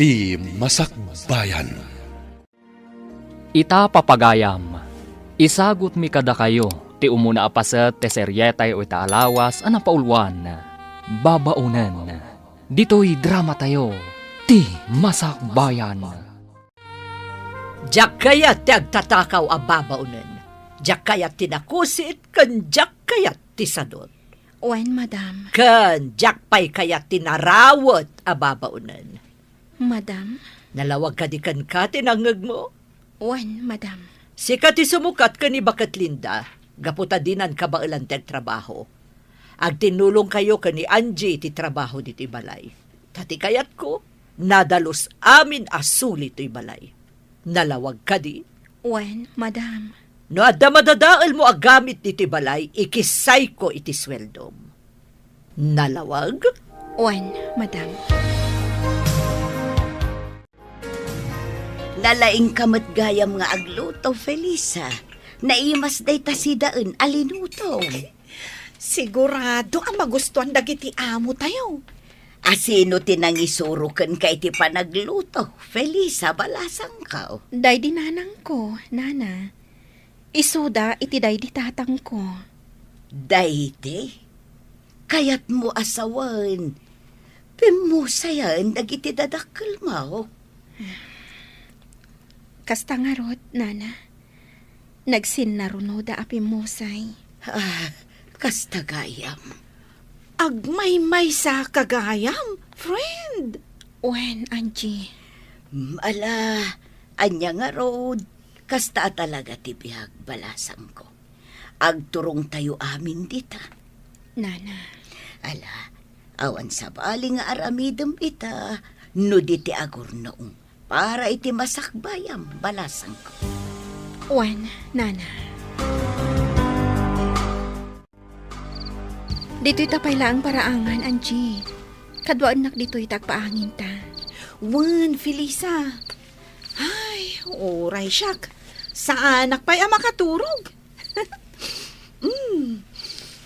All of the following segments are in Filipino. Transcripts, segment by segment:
Ti Masakbayan. Ita papagayam, isagot mi kada kayo, ti umuna apaset ti seryetay o ita alawas ana paulwan, babaunan. Dito'y drama tayo, Ti Masakbayan. Diyak kaya ti agtatakaw a babaunan. Diyak kaya tinakusit, kan diyak kaya ti sadot. Wen, madam. Kan diyak pay kaya tinarawat a babaunan. Madam? Nalawag ka di kan ka tinangag mo. Wen, madam. Sika ti sumukat ka ni Bakat Linda, gaputa dinan ka ba ilang trabaho. Ag tinulong kayo ka ni Angie ti trabaho di ti balay. Tati kayat ko, nadalos amin asuli ti balay. Nalawag ka di. Wen, madam. No adda madadaal mo agamit ni ti balay, ikisay ko iti sweldom. Nalawag? Wen, madam. Nalaing kamot gayam nga agluto, Felisa. Naimas day tasidaan alinuto. Sigurado ang magustuhan dagiti amo tayo. Asino tinangisurukan kay ti panagluto, Felisa, balasang ka. Day di nanang ko, nana. Isuda iti day di tatang ko. Dayte, kayat mo asawan. Pimusayan dagiti dadakkel mo. Kasta nga rod, nana. Nagsinnaruno da apimusay. Kasta gayam. Agmay-may sa kagayam, friend. Wen, Angie. Ala, anya nga rod. Kasta talaga ti bihag balasang ko. Agturong tayo amin dita. Nana. Ala, awan sa bali nga aramidem ita. No di ti agur noong. Para iti masakbayam balasang ko. Wen, nana. Dito'y tapay laang paraangan, Angie. Kadwaan nak dito'y tagpaangin ta. Wen, Felisa. Ay, oray siyak. Sa anak pa'y makaturog.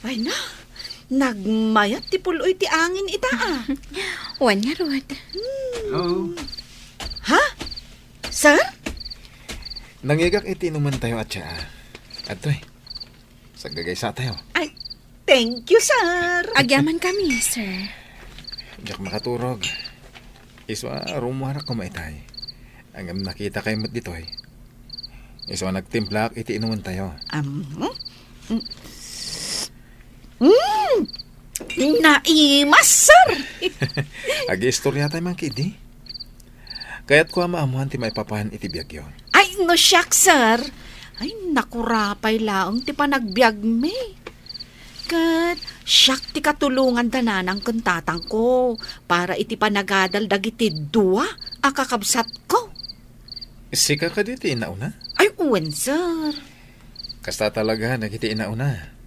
Ay na, nagmayat ti puloy ti angin ita Wen nga rod. Hello? Ha? Sir? Nangigak iti naman tayo at siya. Atoy, sagagaysa tayo. Ay, thank you, sir. Agyaman kami, sir. Diyak makaturog. Iswa, rumuharak kumaitay. Ang nakita kayo mo't ditoy. Iswa, nagtimplak iti inuman tayo. Naimas, sir. Agi-istorya tayo man kidi. Kaya't ko maamuhan ti maipapahan iti biyag yun. Ay, no siyak, sir. Ay, nakurapay laong ti panagbiag me. Kat, siyak ti katulungan dananang kuntatang ko para iti panagadal dagiti dua akakabsat ko. Sika ka dito inauna? Ay, uwan, sir. Kasta talaga nagiti inauna.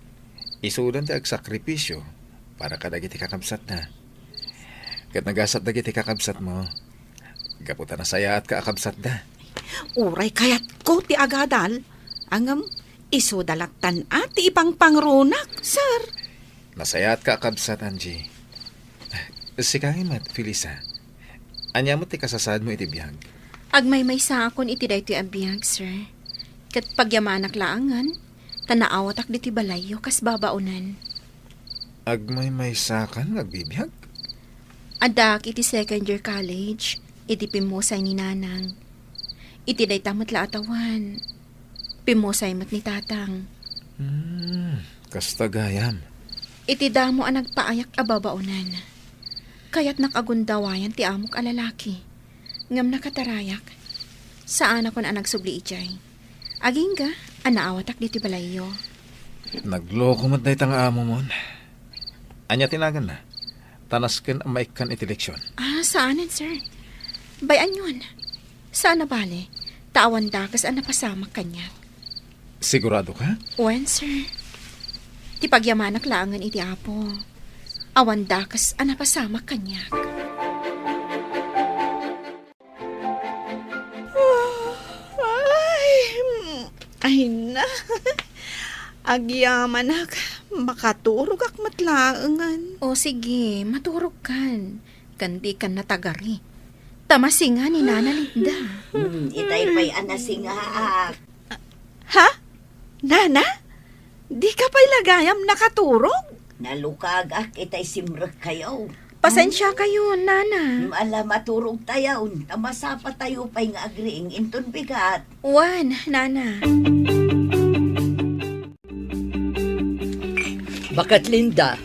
Isudan ti agsakripisyo para ka dagiti kakabsat na. Kat nagasat dagiti kakabsat mo. Gaputa na saya at kaakabsat da. Uray kayat ko ti agadal. Angam, iso dalaktan at ti ipang pangrunak, sir. Nasaya at kaakabsat, Angie. Sikangin mat, Felisa. Anya mo ti kasasad mo iti biyag. Agmay-may sa akon iti daytoy abiyag, sir. Kat pagyamanak laangan, tanaawat ak diti balayo kas babaunan. Agmay sakan nagbibiyag? Adak iti second year college, iti pimusay ni nanang. Iti day tamot la atawan. Pimusay mat ni tatang. Kasta gayam. Iti damo ang nagpaayak ababaunan. Kaya't nakagundawayan ti amok alalaki. Ngam nakatarayak. Saan ako na nagsubli ijay. Aging ga, anaawatak diti balayo. Nagloko mat day tang amo mon. Anya tinagan na. Tanasken ang maikan iti leksyon. Saanin, sir? Bayan yun. Saan na bale? Tawan dakas ang napasamak kanya. Sigurado ka? Wen, sir. Ti pagyamanak laangan iti apo. Awan dakas ang napasamak kanya. Ay na. Agyamanak, makaturog ak matlaangan. O sige, maturog kan. Kandi kan natagari. Tamasinga ni Nana Linda. Itay pa'y anasingaak. Ha? Nana? Di ka pa'y lagayam nakaturog? Nalukagak itay simrek kayo. Pasensya kayo, Nana. Ala maturog tayo. Tamasapa tayo pa'y nga agriing inton bigat. Wan, Nana. Bakat Linda,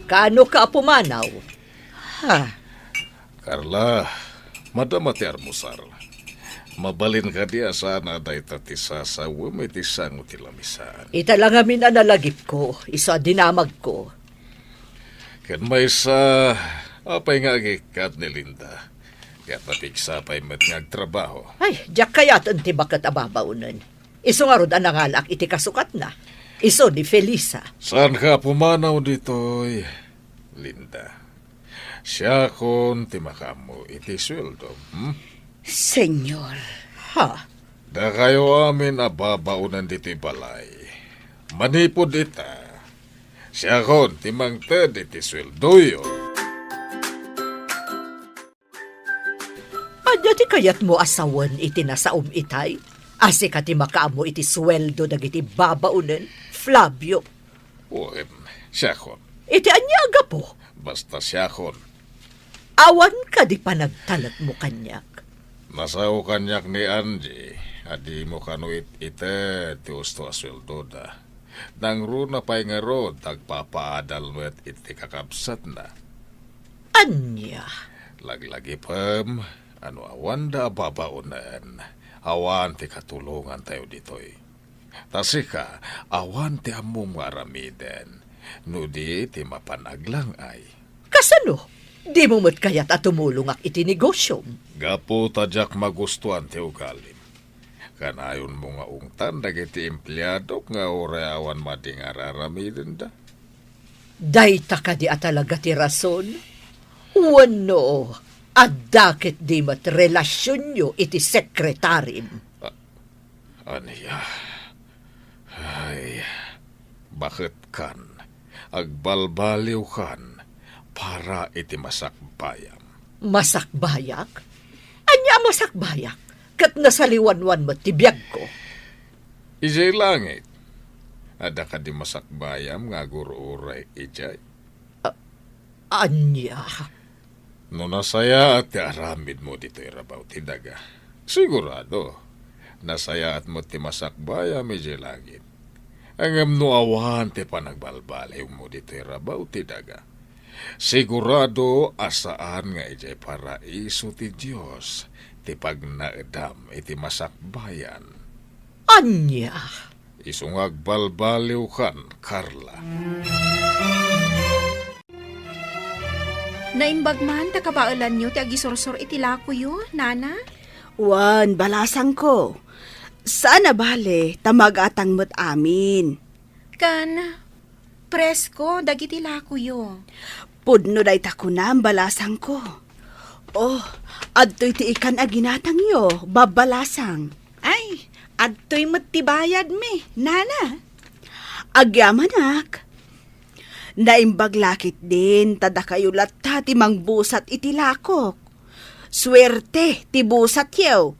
kaano ka pumanaw? Carla, madamati armusar. Mabalin ka diya sana day tatisa sa wumitisang utilamisaan. Ita lang amin analagip ko, isa dinamag ko. Kan may sa apay nga agikat ni Linda. Kaya patigsa pa'y matngagtrabaho. Ay, diyak kaya't anti bakat ababaunan. Iso nga rod anangalak iti kasukat na. Iso ni Felisa. Saan ka pumanaw dito'y, Linda? Siya kon timakamo iti sweldo. Senyor. Ha? Da kayo amin ababaunan dito'y balay. Manipod ita. Siya kon timangted iti sweldo yun. Anya ti kayat mo asawan iti nasaum itay? Asi ka ti makaamo iti sweldo dagiti babaunan, Flavio. Siya kon. Iti anyaga po. Basta siya kon. Awan ka di pa nagtalat mo kanyak. Nasaw kanyak ni Angie, adi mo kanuit ite ti usto asweldo da. Nang runa pa'y nga ro, tagpapaadal mo iti kakabsat na. Anya? Laglagi pam, ano awan da babaunan, awan ti katulungan tayo ditoy. Tasika, awan ti among maramiden, nudi ti mapanaglang ay. Kasano? Di mo mo't kaya't at tumulong ak iti negosyo. Gapo tadyak magustuhan ti ugalim. Kanayon mo nga ungtan dagiti empleyado nga oreawan mading araramiden da. Dayta ka di atalaga ti rason? Wano, adakit di mat relasyon nyo iti sekretarim. Aniya? Ay, bakit kan? Agbalbaliw kan para iti masakbayam. Masakbayak? Anya masakbayak? Kat nasaliwanwan mo tibiyag ko. Ijay langit. Ada ka di masakbayam nga gururay ijay. Anya? No nasaya at ti aramid mo dito irabaw ti daga. Sigurado, nasaya at mo ti masakbayam ijay langit. Ang no awan ti panagbalbaliw mo dito irabaw ti daga. Sigurado asaan nga ijay paraiso ti Diyos ti pagnaedam iti masakbayan. Anya? Isungag balbaliw kan, Carla. Naimbag man, takabaulan nyo, ti agisursur itilako yo, Nana? Wan, balasang ko. Sana bale, tamag-atang mo't amin. Kan, presko, dagitilako yo. Pudno day tako na ang balasang ko. Oh, adto'y ti ikan aginatang yo, babalasang. Ay, adto'y matibayad me, Nana. Agyamanak. Naimbag lakit din, tada kayo latta ti mangbusat itilakok. Swerte, ti busat yaw.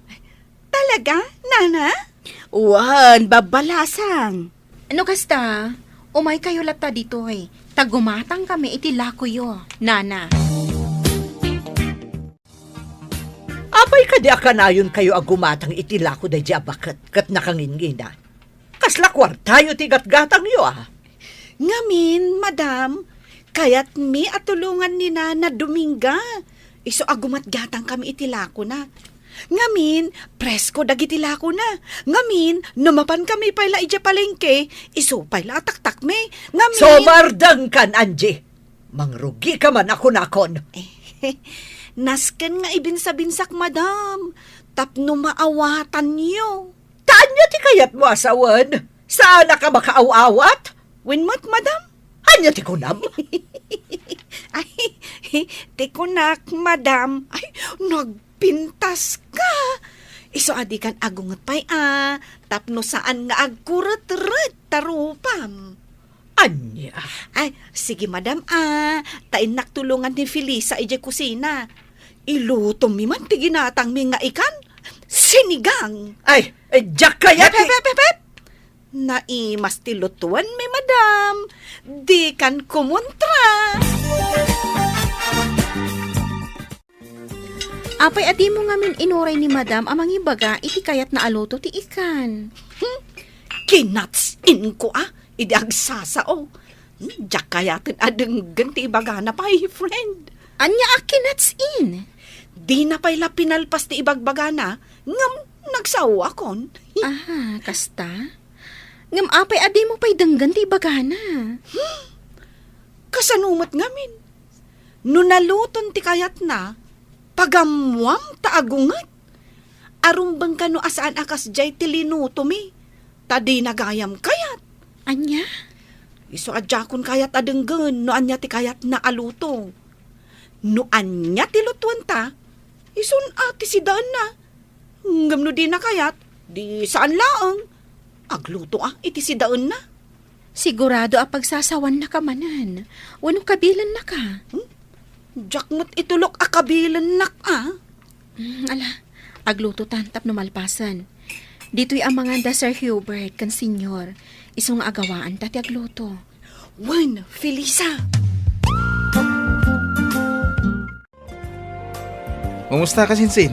Talaga, Nana? Wan, babalasang. Ano kasta? Umay kayo lata dito eh. Tagumatang kami itilako yo, Nana. Apay ka di akanayon kayo agumatang itilako da jabakat kat nakangingina. Kasla kwartayo ti gatgatang yo Ngamin, madam, kayat mi at tulungan ni Nana Dominga. Iso agumat gatang kami itilako na. Ngamin, presko dagitilako na. Ngamin, numapan kami pala ija palengke. Iso pala taktak me. Ngamin... Somardang kan, Angie. Mangrugi ka man ako nakon. Nasken nga ibinsa-binsak, madam. Tapno maawatan niyo. Tanya ti kayat mo asawan? Saan na ka makaaw-awat? Winmat, madam? Anya ti kunam? Ay, tikunak, madam. Ay, nagpintas ka. Iso adi kan agungat pa'y tapno saan nga agkurat-rat tarupam. Anya? Ay, sige madam tain naktulungan ni Felisa ije kusina. Iluto mi man ti ginatang mi nga ikan. Sinigang. Ay, Jack kaya Pep, pep, pep, pep. Naimas ti lutuan mi, madam. Di kan kumontra. Apay adi mo nga min inuray ni madam amang ibaga iti kayat na aluto ti ikan. Kinatsin ko Idi agsasao. Diyak kayatin adeng ganti ibaga na pa, friend. Anya akinats in. Di na pa'y pinalpas ti ibagbaga na. Ngam, nagsawa kon. Aha, kasta? Ngam apay adi mo pa'y danggan ti ibaga na. Kasanumot ngamin. No naluton ti kayat na, pagamwam taagungat. Arumbang ka no asaan akas jay ti linuto mi. Tadi nagayam kayat. Anya? Iso adjakon kayat adenggen no anya ti kayat na aluto. No anya ti lutuan ta, isun ati si daan na. Ngam no di na kayat, di saan laang. Agluto iti si daan na. Sigurado a pagsasawan na ka manan. Wano kabilan na ka. Jakmot itulok akabilan nak Ala, agluto tantap no malpasan. Dito'y ang mga Sir Hubert kan senyor. Isong agawaan tati agluto. Wen, Felisa. Kumusta ka, Sinsin?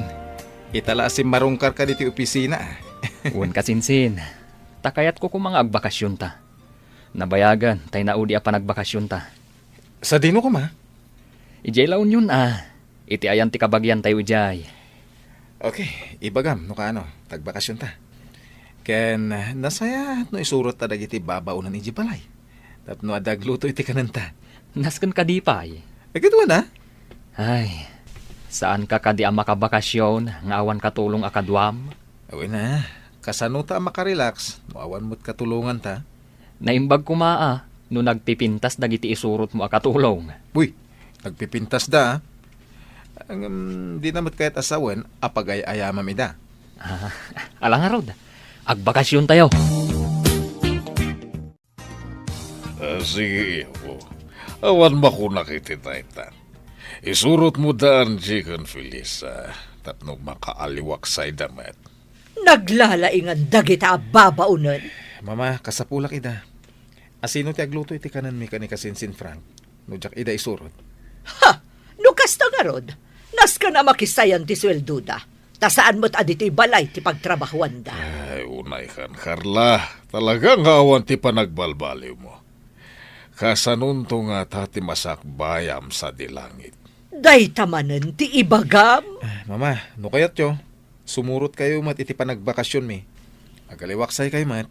Itala si marungkar ka dito opisina. Uwan kasinsin. Takayat ko kung mga agbakasyon ta. Nabayagan, tay naudi pa nagbakasyon ta. Sa dino ko, ma? Ijay laon yun Iti ayan ti kabagyan tayo ijay. Okay, ibagam, no ka tagbakasyon ta. Ken, nasaya no isurot ta dagiti babaunan iji balay. Tapno adagluto iti kananta. Nasken ka di pay. Agatuan na? Ay, saan ka kadi ang makabakasyon nga awan katulong akadwam? Awin na, kasano ta makarelax, no awan mo't katulungan ta. Naimbag kumaa, no nagpipintas dagiti isurot mo akatulong. Uy, nagpipintas da. Di namat kahit asawan, apagay-ayamam ida. Alang nga rod, agbakasyon tayo. Sige, iho. Awan ba ko nakititaitan? Isurot mo daan, Jikan Felisa, tapno makaaliwak sa damat. Naglalaingan dagita babaunan. Mama, kasapulak ida. Asino ti agluto iti kanan mi kani kasinsin Frank? No jak ida isurot. Ha! No kasta nga rod, nas ka na makisayan ti swelduda. Tasaan mo't adito'y balay ti pagtrabahuan da. Ay, unay kan, Carla. Talagang awan ti panagbalbaliw mo. Kasanunto nga tati masakbayam sa dilangit. Day tamanan ti ibagam. Mama, no kayat yo. Sumurot kayo mat iti panagbakasyon mi. Agaliwaksay kayo mat.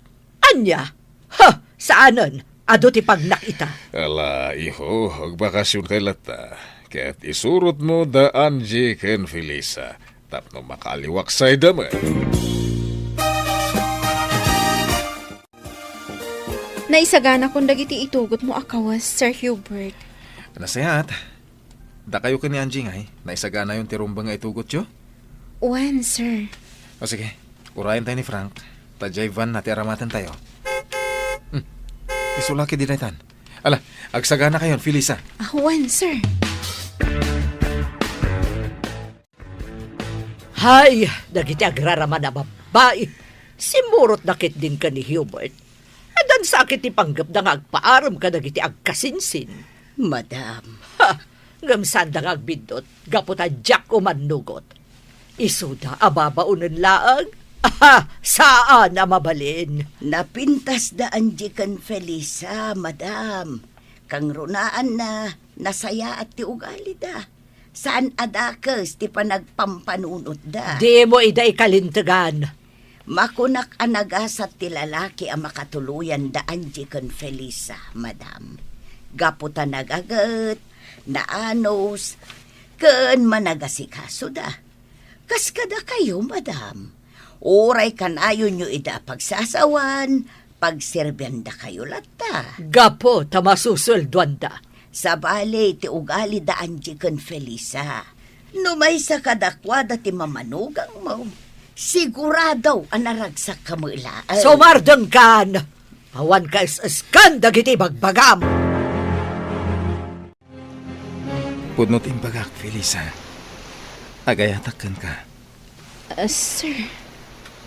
Anya? Ha! Saanan? Ado ti pagnakita. Ala, iho, agbakasyon kay lata. Kaya't isurot mo daan, Jikan Felisa. Tapno makaaliwaksay damat. Naisagana kung dagiti itugot mo akawas, Sir Hubert. Nasayat. Da kayo ka ni Angie ngay. Naisagana yung tirumba nga itugot yo. Wan, sir. O sige, urayan tayo ni Frank. Tadjay van nati aramatan tayo. Isulaki din na itan. Ala, agsagana kayon, Felisa. Wan, sir. Hay, dagiti agraraman na babae. Simurot nakit din ka ni Hubert. Adan sakit ti panggap na nga agpaaram ka dagiti agkasinsin. Madam, Ha! Ngamsan da nga agbindot, gaputa Jack umanugot. Isuda ababaunan laang. Aha! Saan na mabalin? napintas daan Jikan Felisa, madam. Kang runaan na nasaya at ti ugali da. Saan adakes ti panagpampanunot da. Di mo ida ikalintagan. Makunak anagasat ti lalaki ang makatuluyan daan Jikan Felisa, madam. Gaputa nagagat, naanos, ken managasikaso da. Kaskada kayo, madam. Uray kanayon nyo ida pagsasawan, pagserbyan da kayo lata. Gapo tamasusulduan da. Sa bali ti ugali daan Jikan Felisa. Numay sa kadakwada ti mamanugang mo. Sigurado anaragsak ka mo ilaan. Sumardeng kan! Awan ka is-iskan dagiti bagbagam. Pudnot imbagak, Felisa. Agayatakan ka. Sir,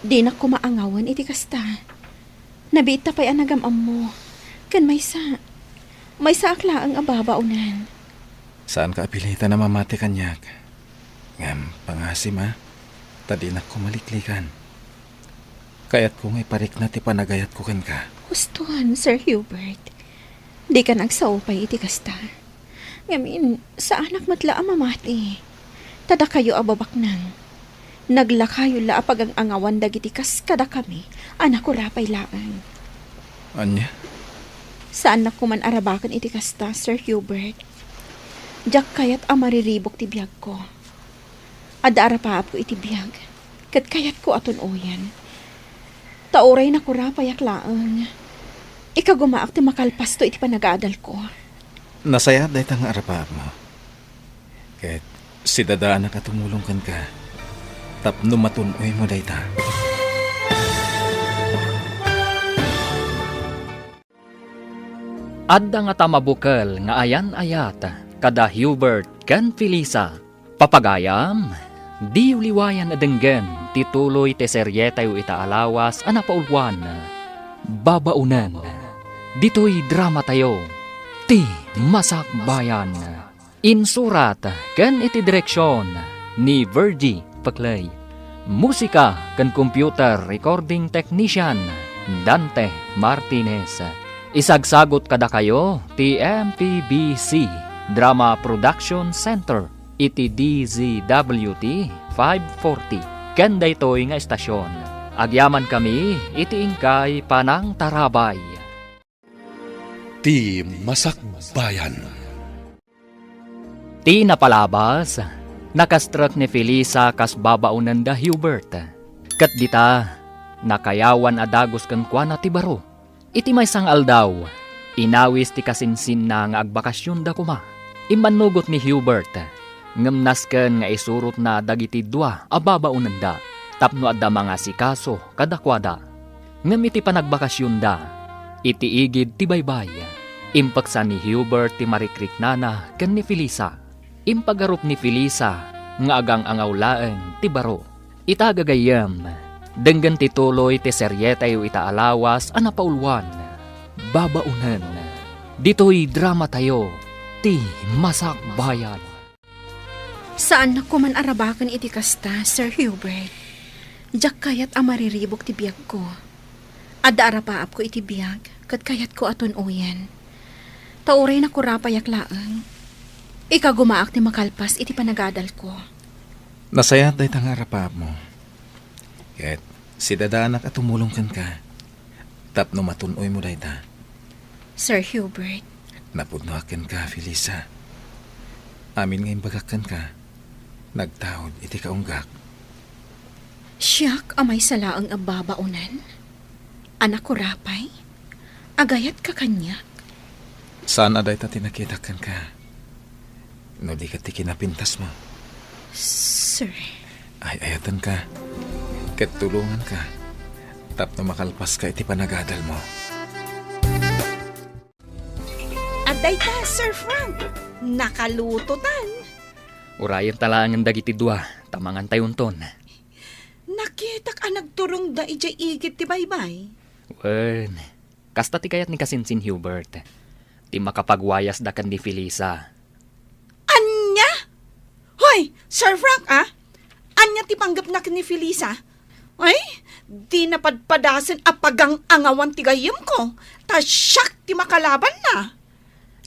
di na ko maangawan iti kasta. Nabita pa'y anagamam mo. Kan may akla ang ababaunan. Saan ka apilita na mamati kanyak? Ngam, pangasim ha? Tadinak ko maliklikan. Kaya't kung iparik na ti panagayat ko kan ka. Gustuhan, Sir Hubert. Di ka nagsaupay iti kasta. Ngamin, sa anak matla ang mamati. Tada kayo ababak nang. Naglakayo la apag ang angawan dagiti kas kada kami. Anak ko rapay laang. Anya? Saan na kuman arabakan iti kasta, Sir Hubert? Diyak kayat ang mariribok ti biyag ko. Ada arapaap ko iti biyag. Kat kayat ko aton oyan. Tauray na kurapay aklaang. Ikagumaak ti makalpas to iti panag-aadal ko. Nasaya dahi tang arapaap mo. Kahit si dadaan na katumulong ka. Tapno matunoy mo dahi ta. Adda nga tamabukal nga ayan-ayat kada Hubert ken Felisa. Papagayam, di uliwayan adenggen tituloy te seryetayo itaalawas anapaulwan. Babaunan, dito'y drama tayo, ti Masakbayan. Insurat ken iti direksyon ni Virgie Paclay. Musika ken computer recording technician Dante Martinez. Isagsagot kada kayo ti MPBC Drama Production Center iti DZWT 540 ken daytoy nga estasyon. Agyaman kami iti ingkay Panang Tarabay. Ti Masakbayan. Ti napalabas, nakastruck ni Felisa kas babaunan da Hubert. Kat dita, nakayawan adagos kang kwa na ti baro. Iti may sang aldaw, inawis ti kasinsin na nga agbakasyon da kuma. Imanugot ni Hubert, ngamnasken nga isurot na dagiti dua ababaunan da, tapno adda mga sikaso kadakwada. Ngam iti panagbakasyon da, iti igid ti baybay. Impaksa ni Hubert ti marikrik nana ken ni Felisa. Impagarup ni Felisa nga agang angawlaeng ti baro. Itagagayam, denggan tituloy ti seryetayo itaalawas anapaulwan. Babaunan, dito'y drama tayo, ti Masakbayan. Saan na kuman arabakan iti kasta, Sir Hubert? Diyak kayat ang mariribok ti biyag ko. Ada arapaap ko iti biyag, kat kayat ko aton uyan. Tauray na kurapayak laang. Ikagumaak ti makalpas iti panagadal ko. Nasaya dahi tang arapaap mo. Kahit si dadaanak at tumulong ka. Tapno matunoy mo dahi ta. Sir Hubert, Napudnoakan ka, Felisa. Amin ngayong bagakan ka. Nagtaod iti kaunggak. siyak amay salaang ababaunan. Anak ko rapay, agayat ka kanya. Saan aday ta tinakitakan ka? No di ka ti kinapintas mo. Sir, Ay ayatan ka. Katulungan ka. Tapno makalpas ka iti panagadal mo. Aday ta, Sir Frank. Nakalutotan. Urayan talangan dagiti dua, tamangan tayon ton. Nakitak ang nagturong da ijay igit ti baybay. Wen, kasta ti kayat ni Kasinsin Hubert. Ti makapagwayas da kan ni Felisa. Anya? Hoy, Sir Frank ah? Anya ti panggap na ni Felisa? Ay, di napadpadasan apagang angawan ti gayam ko. Ta siyak ti makalaban na.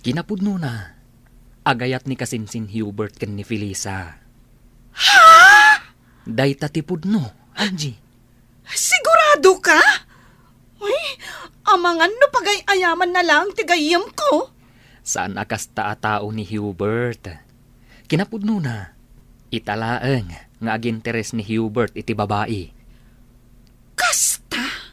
Kinapudno na. Agayat ni Kasinsin Hubert kan ni Felisa. Ha? Dayta ti pudno, Angie. Sigurado ka? Ay, amangan no pagay-ayaman na lang ti gayam ko. Saan akas tao ni Hubert? Kinapudno na. Italaeng nga aginteres ni Hubert iti babae. Kasta?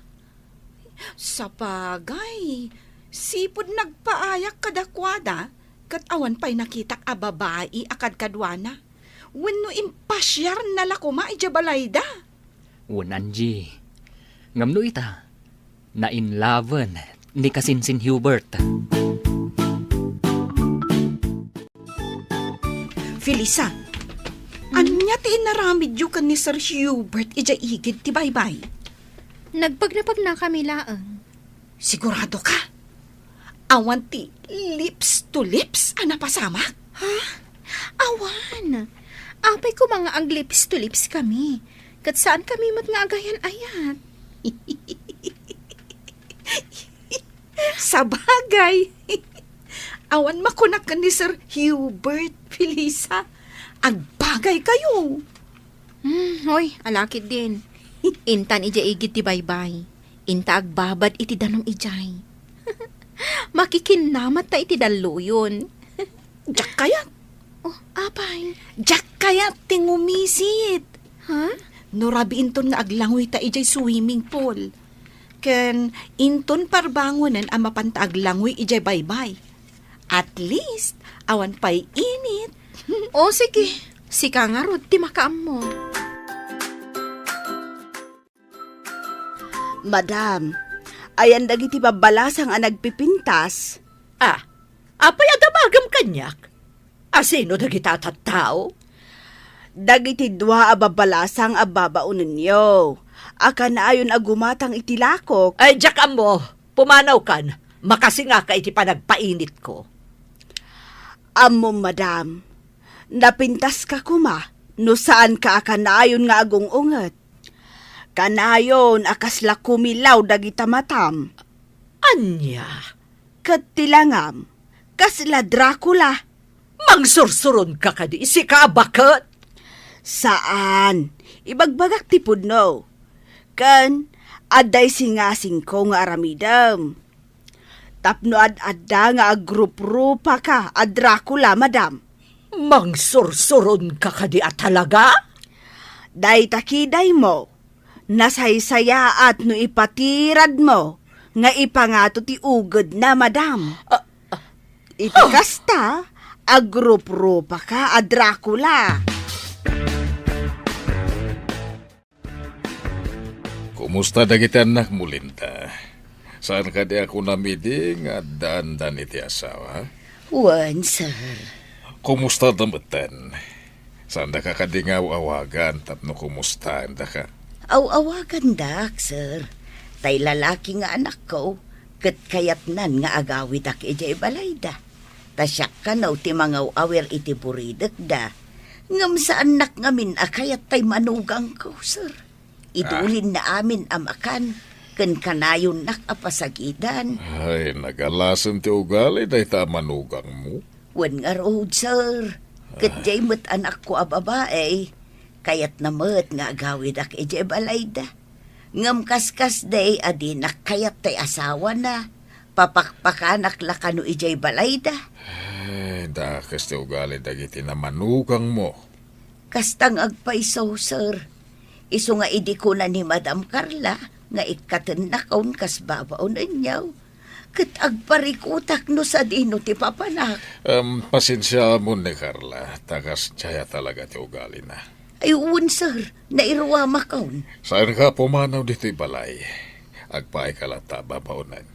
Sa bagay, sipod nagpaayak kadakwada, kat awan pa'y nakitak a babae akad kadwana. Wenno impasyar na lakuma ijabalayda. Wen Angie. Ngamno ita, na inlaven ni Kasinsin Hubert. Felisa, Anya ti inaramid yu kan ni Sir Hubert ija igid ti baybay. Nagpagnapag na kami laang. Sigurado ka? Awan ti lips to lips ana pasama? Awan. Apay ko mga ag lips to lips kami. Kat saan kami mat nga agayan ayat? Sa bagay. Awan makunak ka ni Sir Hubert, Felisa. Agbagay kayo. Hoy, alakid din. Intan ija igit ti baybay. Inta agbabad iti danong ijay. Makikinamat ta iti daluyon. Diyak kayat. Oh, apay. Diyak kayat tingumisit. Ha? Norabi inton nga aglangoy ta ijay swimming pool. Ken inton parbangonan ang mapanta aglangoy ijay baybay. At least, awan pa'y init. O sige. Sika nga rod, ti makaam mo. Madam, ayan dagiti babalasang ang nagpipintas. Apay adamagam kanyak. Asino dagita tattao? Dagiti dua a babalasang a babaunan niyo. Aka na ayon agumatang itilakok. Ay, jakam mo. Pumanaw kan. Makasinga ka iti panagpainit ko. Amo, madam, napintas ka kuma, no saan ka akanayon nga agong unget. Kanayon akasla kumilaw dagita matam. Anya? Kat tilangam, kasla Dracula. Mangsursuron ka kadi. Sika bakit? Saan? Ibagbagak tipod no. Kan, aday singasing ko nga aramidam. Tapno ad-adda nga agrup-rupa ka, a Dracula, madam. Mangsursuron ka kadi at talaga? Day takiday mo, nasaysaya at no ipatirad mo, nga ipangato ti ugod na, madam. Iti kasta, agrup-rupa ka, a Dracula. Kumusta dagiti anak mo, Linda? Saan ka di ako namiding at daan-daan iti asawa? Wan, sir. Kumusta damatan? Saan da ka kadingaw-awagan tapno kumusta da ka? Aw-awagan dak, sir. Tay lalaki nga anak ko, kat kayatnan nga agawid ak ijay balayda. Tasyak ka naw ti mga awer iti buridek da. Ngam sa anak ngamin akayat tay manugang ko, sir. Idulin na amin amakan. Ken kanayon nak apasagidan. Ay, nagalasan ti ugali dahi ta manugang mo. Wen nga road, sir. Katjay mo't anak ko a babae. Kayat na mo't nga agawid ak ijay balayda. Ngam kaskas day adi nakayat tay asawa na. Papakpakanak lakano ijay balayda. Ay, dakas ti ugali dagiti na manugang mo. Kastang agpaiso, sir. Iso nga idi ko na ni Madam Carla nga ikaten na kaun kas babaon ninyaw. Kat agparikutak no sa dino ti papanak. Pasensya mo ni Carla. Takas tsaya talaga ti ugali na. Ayun, sir. Nairuwa makaun. Saan ka pumanaw dito'y balay? Agpaay ka lata babaunan.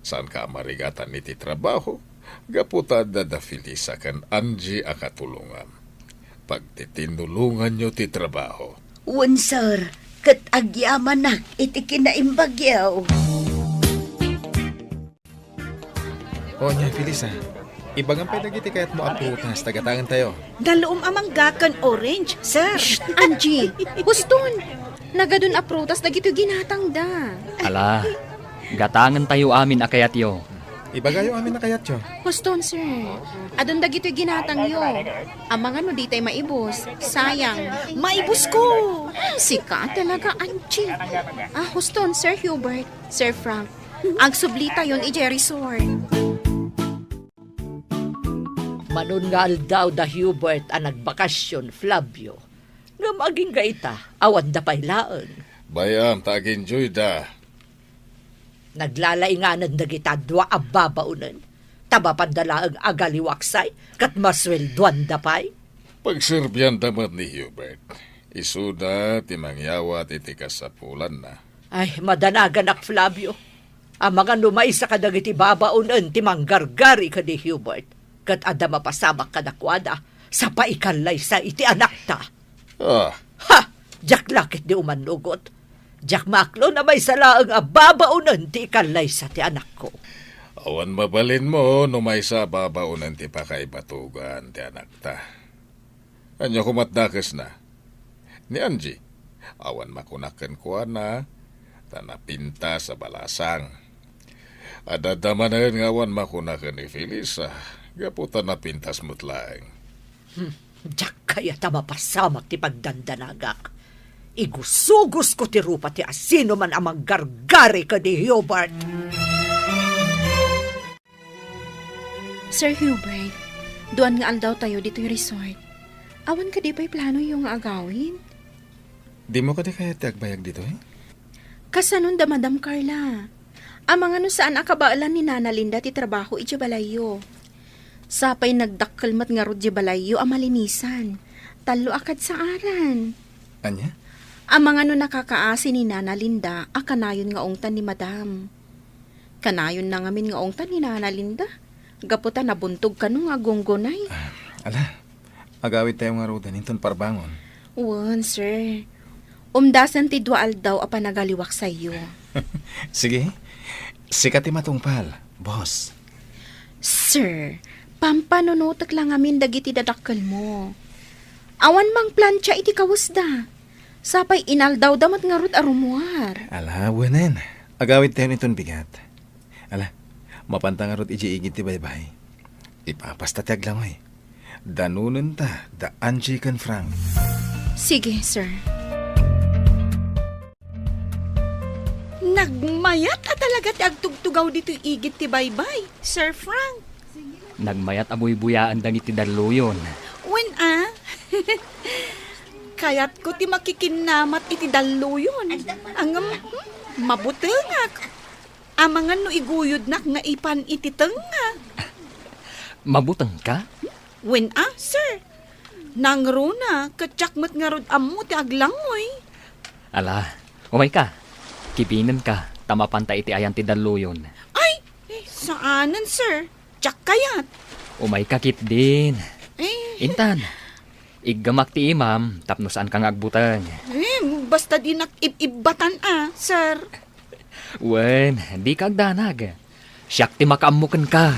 Saan ka marigatan iti trabaho? Gaputa da Felisa kan Angie akatulungan. Pagtitinulungan nyo ti trabaho. Wan, sir. Kat agyaman nak iti kinaimbagyaw. O niya, Felisa. Ibang ang pinagiti kaya't mo ang prutas. Tagatangan tayo. Daloom amang gakan orange, sir. Angie, huston. Nagadun aprutas dagito ginatang da. Ala, gatangan tayo amin akayat yo. Ibagayo amin na kayat yo. Huston, sir. Adun dagito ginatang yo. Amang ano di tayo maibos. Sayang. Maibos ko. Sika talaga, Angie. Huston, Sir Hubert, Sir Frank. Ang sublita yon ije resort. Manungal daw da Hubert ang nagbakasyon, Flavio. Nga maging gaita, awan da pailaan. Bayan, tag-enjoy da. Naglalainganan da kita dua ababaunan. Taba pandala ang agaliwaksay, kat maswelduan da pay. Pagserbyan damat ni Hubert. Isuda, timangyawa, titikas sa pulan na. Ay, madanagan ak, Flavio. Ang mga numay sa kadagiti babaunan, timanggargari ka di Hubert. Kat ada mapasamak kadakwada, sa paikalay sa iti anak ta. Ah, Ha! Jak lakit di umanugot. Jak maklo na may salaang ababaunan ti ikalay sa ti anak ko. awan mabalin mo no may sa babaunan ti pakaibatugan ti anak ta. Anya kumatdakes na. Ni Angie, awan makunaken ko na tanapinta sa balasang. Adadamanan nga awan makunaken ni Felisa, gaputan na pintas mutlaeng. Jak kaya ta mapasamak ti pagdandanagak. Igusugos ko ti rupa ti asino man amang gargari ka di Hubert. Sir Hubert, doon nga aldaw tayo dito yung resort. Awan ka di ba'y plano yung agawin? Di mo ka di kaya tiagbayag dito eh? Kasanon da Madam Carla. Amang ano saan akabaalan ni Nana Linda ti trabaho iti balayo. Sapay nagdakkelmat nga rod di balayo amalinisan. Talo akad sa aran. Anya? Amang ano nakakaasi ni Nana Linda akanayon nga ongtan ni Madam. Kanayon na ngamin nga ongtan ni Nana Linda. Gaputa nabuntog ka nung agonggonay. Ala, agawid tayo nga roda ninton parbangon. Wan, sir. Umdasan ti dua aldaw a panagaliwak sa iyo. Sige, sikat ti matungpal, boss. Sir, pampanunutak lang amin dagiti dadakkel mo. Awan mang plancha iti kawusda. Sapay inaldaw damat nga rut arumuar. Ala, wanen. Agawid tayo niton bigat. Ala, mapanta nga rot iji-igit ti baybay. Ipapasta ti aglangoy. Danunan ta, da Angie kan Frank. Sige, sir. Nagmayat na talaga ti agtugtugaw dito igit ti baybay, Sir Frank. Nagmayat abuy-buyaan dang iti daluyon. When Kayat ko ti makikinamat iti daluyon. Angam, mabutengak. Amangan no iguyod nak nga ipan iti tenga. Mabutang ka? When sir. Nangruna, katsakmat nga rod amo ti aglangoy. Ala, umay ka. Kibinan ka, tamapanta iti ayan ti daluyon. Ay, saanan sir? Tsak kayat. Umay ka kit din. Eh, Intan, iggamak ti imam, tapno saan kang agbutang. basta di nakibatan sir. Wen, di ka agdanag. Siyak ti makaamukan ka.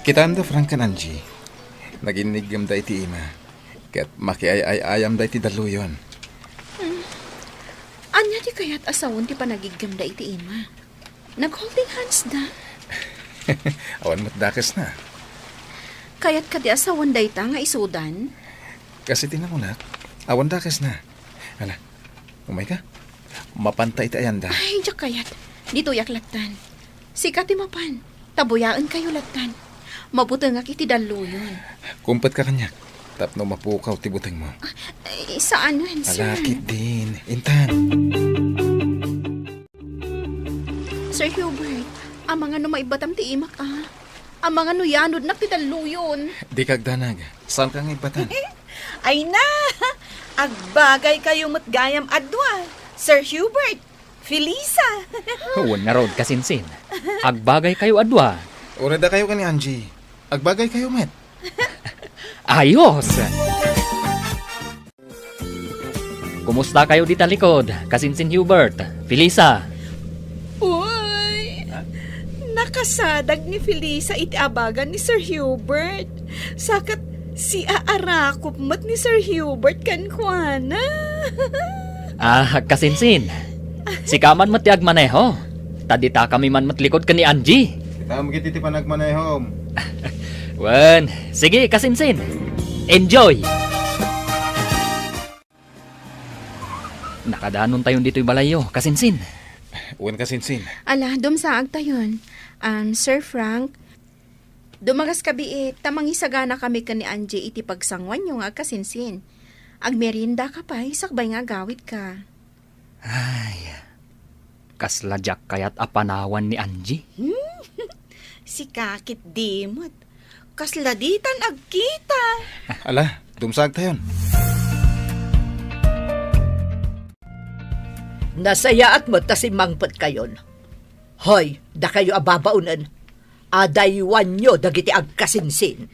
Kitaan da Frank kan Angie. Naginigam da iti ima. Kat makiay-ayam da iti daluyon. Anya di kaya't asawon ti panagigam da iti ima. Nag-holding hands da. Awan mo't dakas na. Kaya't ka di asawon da ita nga isudan. Kasi tinamulak, awan dakas na. Ala, umay ka. Mapanta iti ayan da. Ay, diyak kayat. Dito yak latan. Sikat ti mapan. Tabuyaan kayo latan. Mabutang ak iti daluyon. Kumpet ka kanyak. Tapno mapukaw ti buteng mo. Ay, saan yun, sir? Alakit din. Intan. Sir Hubert, amang ano maibatam ti imak Amang ano yanod na ti daluyon. Di kagdanag. Saan kang ibatan? Ay na! Agbagay kayo matgayam adwa, Sir Hubert, Felisa. Huwag nga rod kasinsin. Agbagay kayo adwa. Ureda kayo ka ni Angie. Agbagay kayo, met. Ayos! Kumusta kayo dita likod? Kasinsin Hubert, Felisa. Uy! Nakasadag ni Felisa iti abagan ni Sir Hubert. Sakat si aarakop mat ni Sir Hubert kan kuana. Kasinsin. Si kaman matiag maneho. Tadita kami man matlikod ka ni Angie. Kita mo kititi pa nagmanayhom. Wen, sige kasinsin. Enjoy! Nakadanon tayon dito'y balayo, kasinsin. Uwan ka sinsin. Ala, dumsaag tayon. Sir Frank, dumagas kabi tamang isagana kami ka ni Angie iti pagsangwan yung agkasinsin. Agmerienda ka pa, sakbay nga gawit ka. Ay, kasladyak kayat apanawan ni Angie. Si kakit dimot. Kasladitan agkita. Ala, dumsag tayon. Nasaya at mo ta si mangpot kayon. Hoy, da kayo ababaunan. Adaywan nyo dagiti agkasinsin.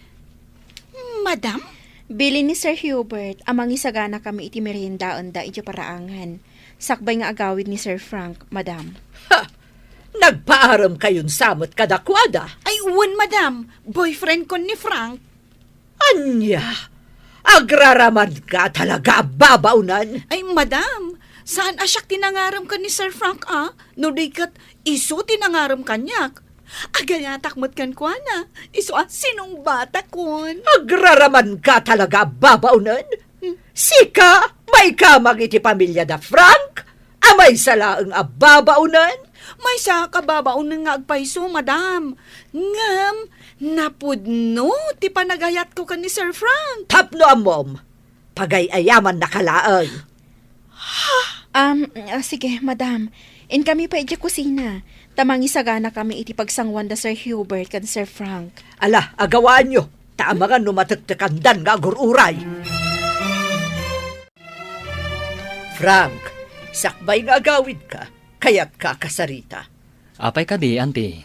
Madam? Bili ni Sir Hubert, amang isagana kami iti meriendaan da iti paraangan. Sakbay nga agawid ni Sir Frank, madam. Ha! Nagpaaram kayon samot kadakwada. Ay, uwan, madam. Boyfriend ko ni Frank. Anya! Agraraman ka talaga, babaunan. Ay, madam. Saan asyak tinangaram ka ni Sir Frank, No di kat iso tinangaram kanyak. Agaya takmat kan kwa na. Iso sinong bata kon? Agraraman ka talaga, babaunan. Sika, may kamang iti pamilya da Frank. Amay salaang babaunan. May sa kababaon nga agpaiso, madam. Ngam, napudno, ti panagayat ko ka ni Sir Frank. Tapno amom, pagayayaman na kalaang. Sige, madam. In kami pa iti kusina. Tamang isagana kami iti pagsangwan da Sir Hubert kan Sir Frank. Ala, agawaan nyo. Taamangan numataktakandan nga agururay. Frank, sakbay nga agawid ka, kaya't ka kasarita. Apay ka di, auntie.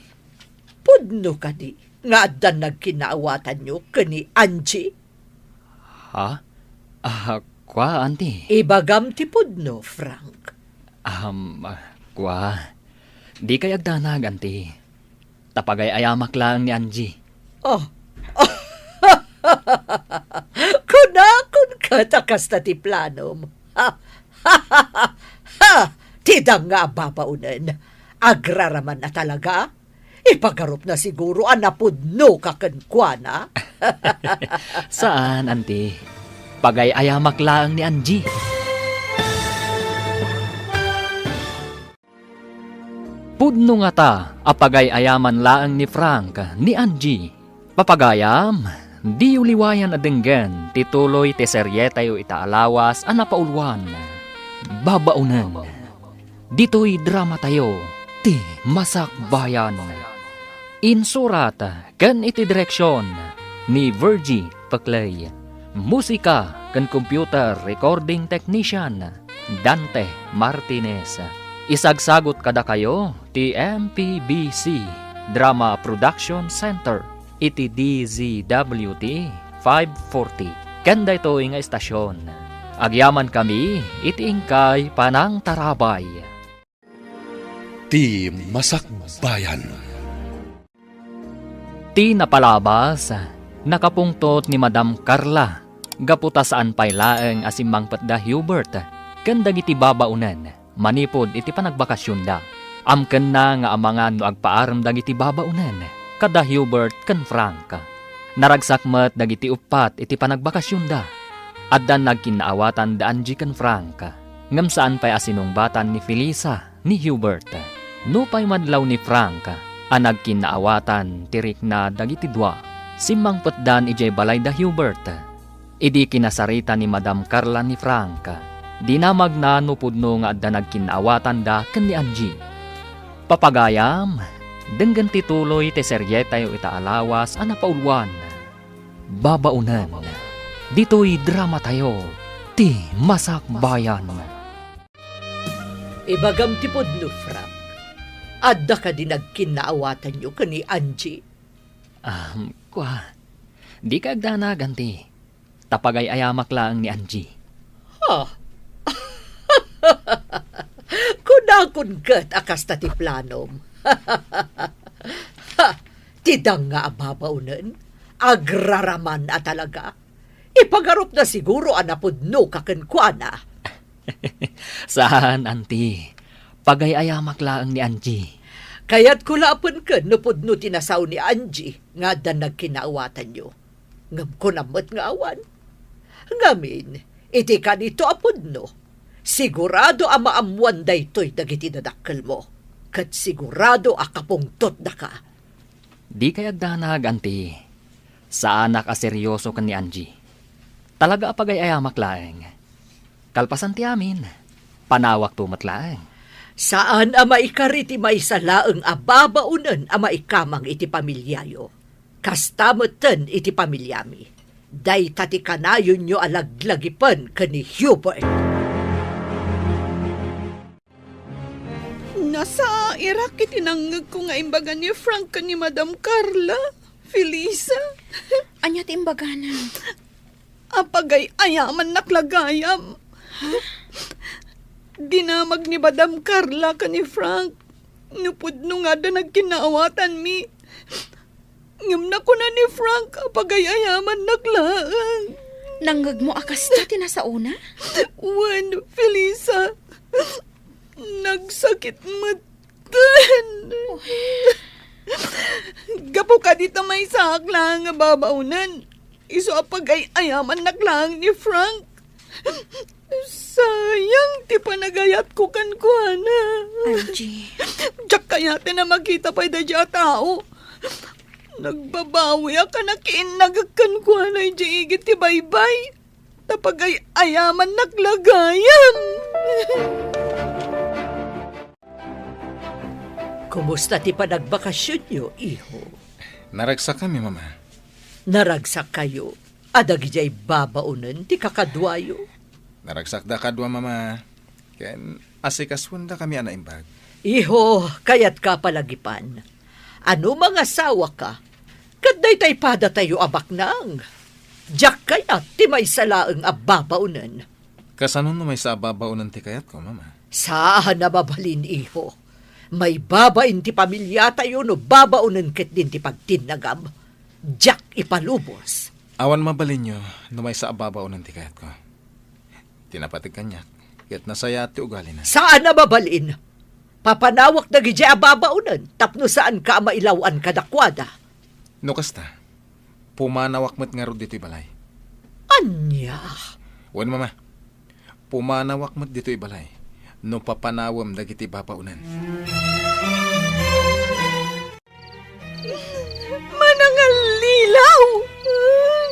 Pudno ka di, nga adan nagkinaawatan nyo kani Angie. Ha? Kwa, auntie. Ibagam ti pudno, Frank. Kwa. Di kay agdanag, auntie. Tapagay ayamak lang ni Angie. Oh. Kunakon ka takas na ti planom. Tidang nga babaunan. Agraraman na talaga. Ipagarup na siguro anapudno kakankwana. Saan, auntie? Pagay ayamak lang ni Angie. Pudno nga ta, apagay ayaman laang ni Frank, ni Angie. Papagayam, di uliwayan adenggan, tituloy te seryetayo itaalawas, anapaulwan. Babaunan. Dito'y drama tayo, ti Masak Bayan. Insurat, kan iti direksyon, ni Virgie Paclay. Musika, kan computer recording technician, Dante Martinez. Isagsagot kada kayo, ti MPBC Drama Production Center, iti DZWT 540. Kanda ito nga estasyon. Agyaman kami, iti ingkay Panang Tarabay. Ti Masak Bayan. Ti napalabas, nakapungtot ni Madam Carla, gaputa saan pailaeng asimang patda Hubert, kanda giti babaunan. Manipod iti panagbakasyon da. Amken na nga amangan no agpaaram dagiti babaunan. Kada Hubert ken Frank. Naragsakmet dagiti upat iti panagbakasyon da. Addan nagkinaawatan da Angie ken Frank. Ngem saan pay asinungbatan ni Felisa ni Hubert. No pay madlaw ni Frank. Nagkinaawatan tirik na dagiti dua. Simmang petdan ijay balay da Hubert. Idi kinasarita ni Madam Carla ni Frank. Di na magnanupudno nga adda nagkinaawatan da ken ni Angie. Papagayam, denggan tituloy te seryetayo itaalawas anapaulwan. Babaunan. Dito'y drama tayo, ti Masak Bayan. Ibagam ti pudno, Frank. Adda ka di nagkinaawatan nyo kani Angie. Kwa, di ka agdanag, auntie. Tapagay ayamak lang ni Angie. Ha? Kunakon kat akas ti planom. Tidang nga ababaunan, agraraman na talaga. Ipagarup na siguro anapudno kakankwana. Saan, auntie? Pagay ayamak lang ni Angie. Kaya't kulapon ka napudno tinasaw ni Angie nga dan nagkinaawatan nyo. Ngam ko namat nga awan. Ngamin, iti ka nito apudno. Sigurado amaamuan daytoy dagiti dadakkel mo. Kat sigurado akapungtot da ka. Di kay agdanag, auntie. Saan nakaseryoso kan ni Angie? Talaga apagay ayamak laeng. Kalpasan ti amin. Panawak tumatlaeng. Saan ama ikariti may salaang ababaunan ama ikamang iti pamilyayo. Kastamutan iti pamilyami. Day tati kanayon nyo alaglagipan kani Hubert. Nasa Iraq itinangag ko nga imbaga ni Frank ka ni Madam Carla, Felisa. Anya ti imbaga na. Apagay ayaman naklagayam. Dinamag ni Madam Carla ka ni Frank. Nupudno nga da nagkinaawatan mi. Ngam na ko na ni Frank, apagay ayaman naklaan. Nanggag mo akas ta tinasauna? Wan, Felisa. Nagsakit matan. Gapo ka dito may sak lang nga babaunan. Iso apagay ayaman naklang ni Frank. Sayang, ti panagayat ko kan kuana. Angie. Diyak kaya na makita pa da tao. Nagbabawi ka na kiinagagkan kuana yung igit ti baybay. Tapagay ayaman naglagayam. Kumusta ti panagbakasyon nyo, iho? Naragsak kami, mama. Naragsak kayo. Adag jay babaunan ti kakadwayo. Naragsak da kadwa, mama. Ken asikaswan da kami anaimbag. Iho, kayat ka palagipan. Ano mga sawa ka? Kaday tay pada tayo abak nang. Diyak kayat ti may salaang ababaunan. Kasanon no may sa babaunan ti kayat ko, mama? Saan nababalin, iho? May babain ti pamilya tayo no babaunan ket din ti pagtinagam. Diyak ipalubos. Awan mabalin nyo no may sa babaunan ti kayat ko. Tinapatig kanyak. Ket nasaya ti ugali na. Saan nababalin? Papanawak na gidya ababaunan tapno saan ka mailawan kadakwada. No kasta, pumanawak mo't nga ro dito'y balay. Anya? Wan, mama. Pumanawak mo't dito'y balay. No papanawam dagiti babaunan. Manangal lilaw!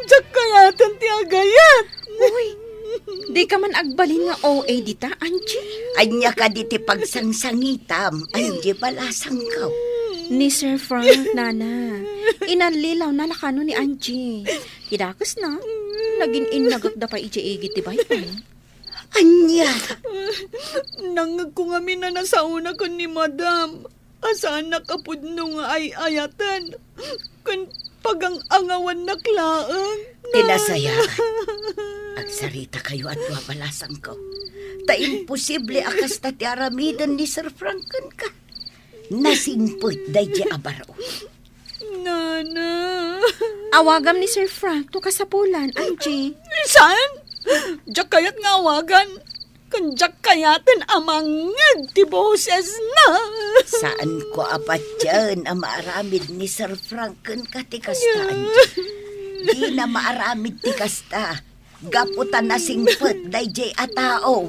Diyak kayatan ti agayat! Uy, di ka man agbalin nga OA dita, Angie. Anya ka diti pagsangsangitam, Angie balasang ka. Ni Sir Frank, nana. Inanlilaw na lakano ni Angie. Hidakas na. Naging inagak da pa ijeigit ti baypay. Anya, Nangag ko nga na nasauna ko ni Madam. Asaan nakapudno nga ay ayatan. Kan pagang angawan na klaang. tinasaya. Agsarita kayo at wabalasang ko. Ta imposible akas ta ti aramidan ni Sir Franken ka. Nasingput day di abaro. Nana. Awagam ni Sir Frank to kasapulan, Angie. Saan? Diyak kayat nga awagan. Kan diyak kayatin amangag ti boses na. Saan ko apat dyan ang maaramid ni Sir Franken ka ti kasta, Angie? Di na maaramid ti kasta. Gaputan na singput day di atao.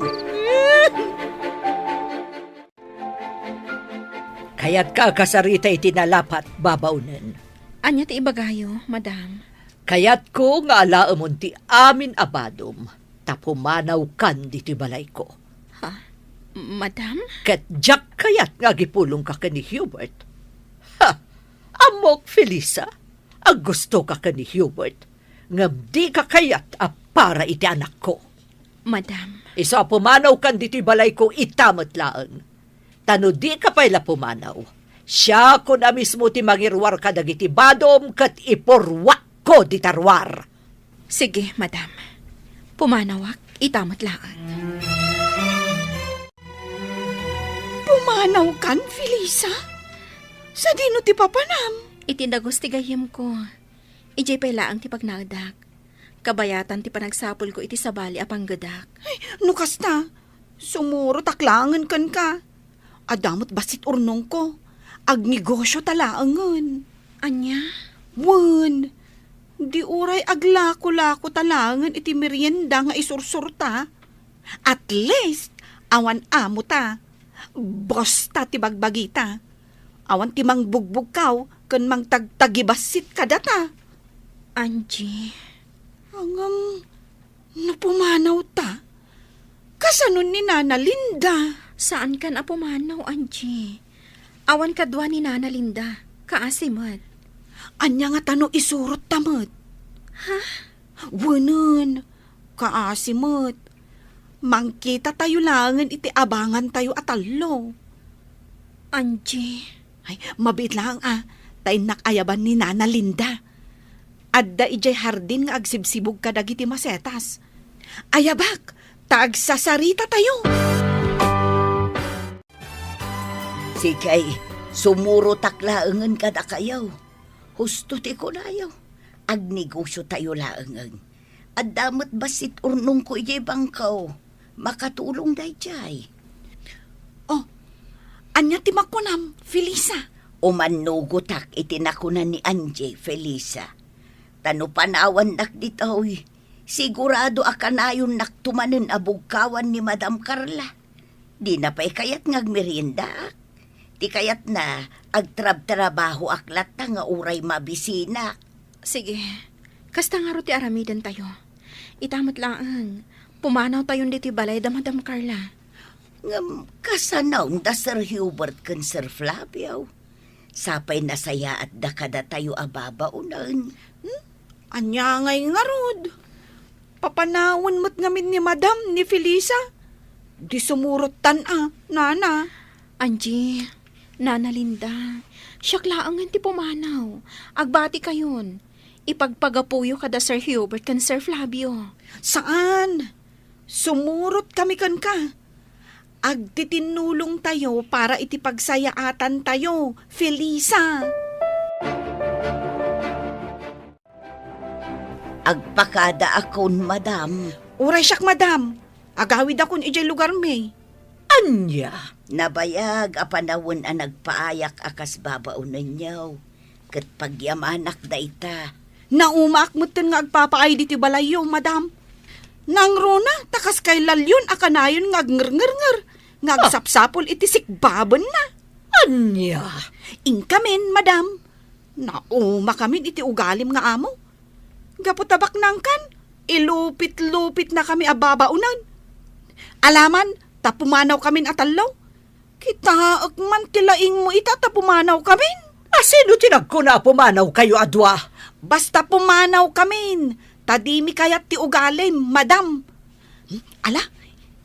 Kaya't ka kasarita itinalapat babaunan. Anya ti ibagayo, madam. Kaya't ko nga alaamon ti amin abadom. Tapumanaw kan diti balay ko. Madam? Ket jak kayat nga gipulong ka ni Hubert. Ha! Amok, Felisa. Ang gusto ka ni Hubert. Ngam di ka kayat a para iti anak ko. Madam. Isa pumanaw kan diti balay ko itamat laang. Tano di ka pala pumanaw. Siya ko na mismo ti mangirwar ka dagiti badom kat iporwak ko di tarwar. Sige, madam. Pumanawak, itamat laan. Pumanaw kan, Felisa? Sa dino ti papanam? Itindagos ti gayem ko. Ijay pailaang ti pagnagdak. Kabayatan ti panagsapol ko iti sabali apang gadak. Nukas na. Sumuro taklangan kan ka. Adamot basit urnong ko. Agnegosyo talaangan. Anya? Wan. Di uray aglako-lako talangan iti merienda nga isursurta. At least, awan amo ta. Bosta ti bagbagita. Awan ti mangbugbog kaw, kan mang tagtagibasit ka data. Angie. Hanggang napumanaw ta. Kasanon ni Nana Linda. Saan kan apumanaw, Angie? Awan kadwa ni Nana Linda. Kaasimat. Anya nga tano isurot tamad. Ha? Wanan. Kaasimat. Mangkita tayo langan iti abangan tayo atalo. Angie. Ay, mabit lang tay nakayaban ni Nana Linda. Adda ijay hardin nga agsibsibog ka dagiti masetas. Ayabak, tagsasarita tayo. Sikay, sumuro taklaangan kada kayaw. Husto ti ko layaw. Agnegosyo tayo laangan. At damot basit urnong ko ijay bangkaw. Makatulong day jay. Oh, anya ti makunam, Felisa. Umanugutak itinakunan ni Angie, Felisa. Tano panawan nak ditoy. Sigurado akanayon naktumanin abugkawan ni Madam Carla. Di na pa'y kayat ngagmerienda. Di kayat na agtrab-trabaho aklat na nga uray mabisina. Sige, kasta nga ro ti aramidan tayo. Itamot lang, pumanaw tayon diti balay da Madam Carla. Ngam kasanaw da Sir Hubert kan Sir Flavio. Sapay nasaya at dakada tayo ababaunan. Anya ngay nga rod. Papanawon mo't ngamin ni Madam ni Felisa. Di sumurot nana. Angie, Nana Linda, siyak laangan ti pumanaw. Agbati kayon. Ipagpagapuyo kada Sir Hubert kan Sir Flavio. Saan? Sumurot kami kan ka. Agtitinulong tayo para itipagsayaatan tayo, Felisa. Agpakada akon, Madam. Uray siyak, Madam. Agawid akon ijay lugar may. Anya, Nabayag apanawon ang nagpaayak akas babaunan niyaw. Kat pagyamanak da ita. Naumaak mo nga agpapaay diti balayo, Madam. Nang rona, takas kay lalyon akanayon nga ngr-ngr-ngr. Ngagsapsapol iti sikbaban na. anya. Inkamin, Madam. Nauma kamin iti ugalim nga amo. Gaputabak nangkan, ilupit-lupit na kami ababaunan. Alaman, tapumanaw kamin atalaw. Kita man tilaing mo ita tapumanaw kamin. Sino tinagko na pumanaw kayo adwa? Basta pumanaw kamin. Tadimi kayat ti ugalim, Madam. Ala,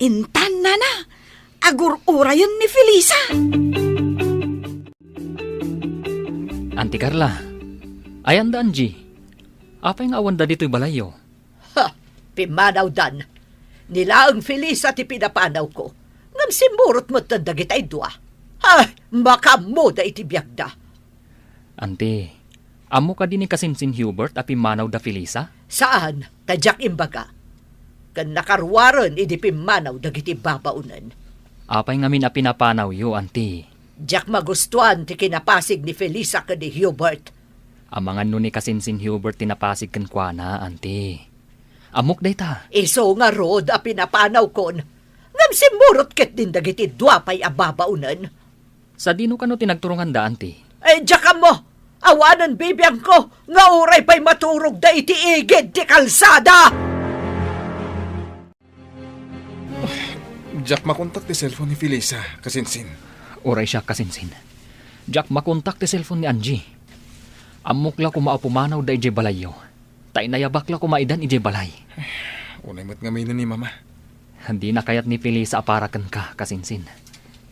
intan na. Agur-urayan ni Felisa. Auntie Carla, ayan da Angie. Apay nga awan da dito'y balayo. Ha, pimanaw dan. Nila ang Felisa ti pinapanaw ko. Ngam simurot mo tanda kita'y dua. Ay, makamuda iti biyagda. Auntie, amo ka din ni kasinsin Hubert a pimanaw da Felisa? Saan? Tadyak imbaga. Kan nakarwaran idi pimanaw dagiti babaunan. Apay nga min a pinapanaw yo, Auntie. Diyak magustuhan ti kinapasig ni Felisa ka ni Hubert. Amangan no ni kasinsin Hubert tinapasig kan kwa na, Auntie. Amok day ta. Iso nga rod a pinapanaw kon. Ngam simurot ket din dagiti dua pay ababaunan. Sa dino ka no tinagturungan da, Auntie? Diyak mo! Awanan bibiyang ko! Nga uray pa'y maturog da iti igid ti kalsada! Jack, makontak ti cellphone ni Felisa, kasinsin. Oray siya kasinsin. Jack, makontak ti cellphone ni Angie. Amok la kumaapumanaw da ije balayo. Tay nayabak la kumaidan ije balay. Unay mo't nga may ni Mama. Hindi na kayat ni Felisa aparakan ka, kasinsin.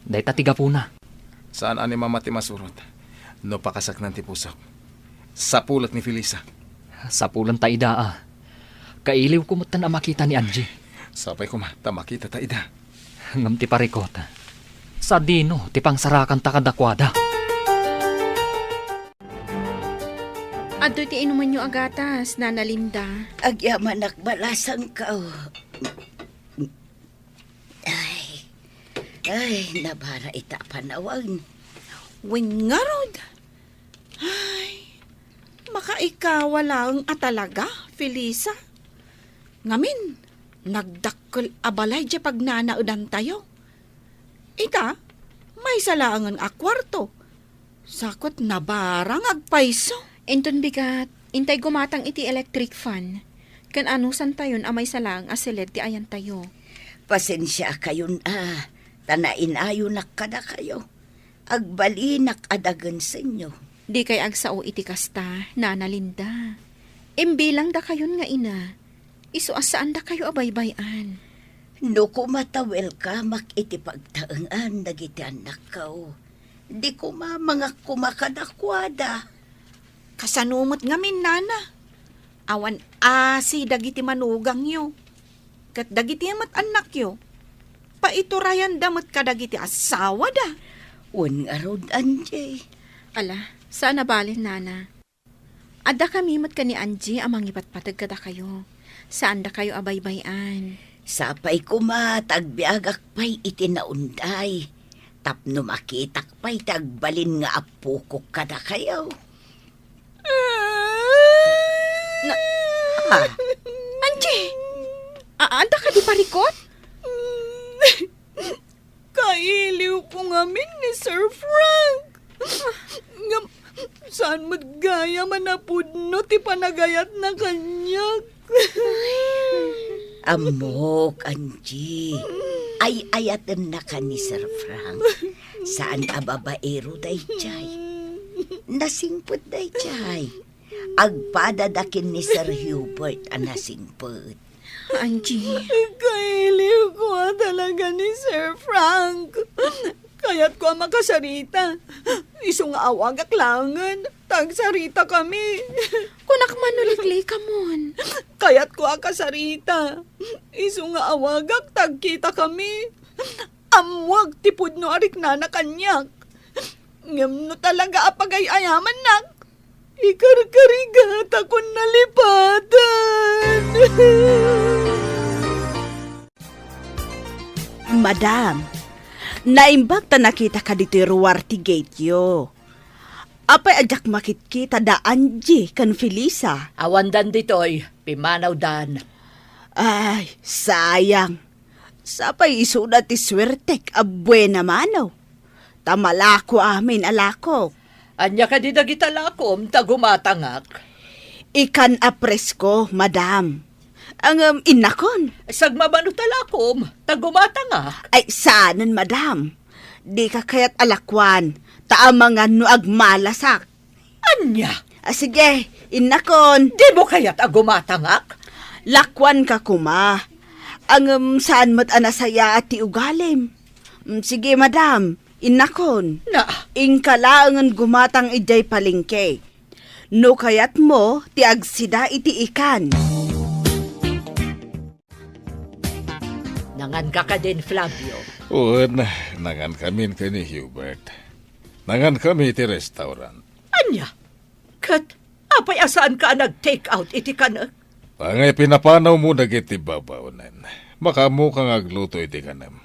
Day tatiga po na. Saan ani Mama ti masurot? No pakasak nan ti pusok. Sa pulat ni Felisa. Sa pulan ta ida Kailiw kumutan na makita ni Angie. Sapay ko makita ta ida. Ngam ti parikot. Sa dino, ti pangsarakan ta kadakwada. Adto ti inuman nyo agatas, Nana Linda. Agyaman nakbalasang ka. Ay, nabara ita panawag. Wingarod. Ay, makaikawa lang talaga, Felisa. Ngamin, nagdakkel abalay di pag nanaudan tayo. Ita, may salangan a kwarto. Sakot na barang agpaiso. Inton bigat, intay gumatang iti electric fan. Kan anusan tayon amay salang asilid ti ayan tayo. Pasensya kayon tanain ayo nakada kayo. Agbalinak adagan sa inyo. Di kay agsao iti kasta, Nana Linda. Imbilang da kayon nga ina. Isu asaan da kayo abaybayan. No kumatawel ka mak iti pagtaangan dagiti anak kao. Di ko mga kumakadakwada. Kasanumot ngamin, nana. Awan asi dagiti manugang yo. Kat dagiti amat anak yo. Paiturayan damot ka dagiti asawa da. Un arod, Anjay. Ala, saan nabalin, nana? Adda kami mat ka ni Angie amang ipatpatag kada kayo. Saan da kayo abaybayan? Sapay tagbiagak pa'y itinaunday. Tapno makitak pa'y tagbalin nga apukok kada kayo. Angie! Anda ka di parikot? Kailiw ko ngamin ni Sir Frank. Saan gaya manapudno ti panagayat na kanyag. Amok, Angie. Ay ayatan na ka ni Sir Frank. Saan ababaero day chay? Nasingput day chay. Agpadadakin ni Sir Hubert ang nasingput. Angie, Kailiw ko talaga ni Sir Frank. Kaya't ko makasarita. Iso nga awag aklangan. Tagsarita kami. kunak manulikli ka mon. Kaya't ko akasarita. Iso nga awagak tagkita kami. Amwag tipod no arik na kanyak. Ngam no talaga apagay-ayaman nak. Ikarkarigat ako nalipatan. Madam, naimbag ta nakita ka dito ruwarti gate yo. Apay ajak makit-kita da Angie kan Felisa. Awandan ditoy, pimanaw dan. Ay, sayang. Sapay isuda ti swertek abuena manaw. Tamalako amin alako. Anya ka di dagitalakom, tagumatangak. Ikan apresko, madam. Ang inakon. Sagmabano talakom, tagumatangak. Ay, saanan, madam? Di ka kaya't alakwan. Taamangan no agmalasak. Anya, Sige, inakon. di mo kaya't agumatangak? Lakwan ka kuma. Ang saan mo't anasaya at ti ugalim. Sige, madam. Inakon. Na, Ingkalaangan gumatang ijay palingke. No kayat mo, ti agsida iti ikan. nangan ka din, Flavio. Un, nangan kami ni Hubert. Nangan kami ti restaurant. Anya, kat, apay asaan ka nag-take out iti kanak? Pangay pinapanaw mo dagiti babaunan. Makamu kang agluto iti kanam.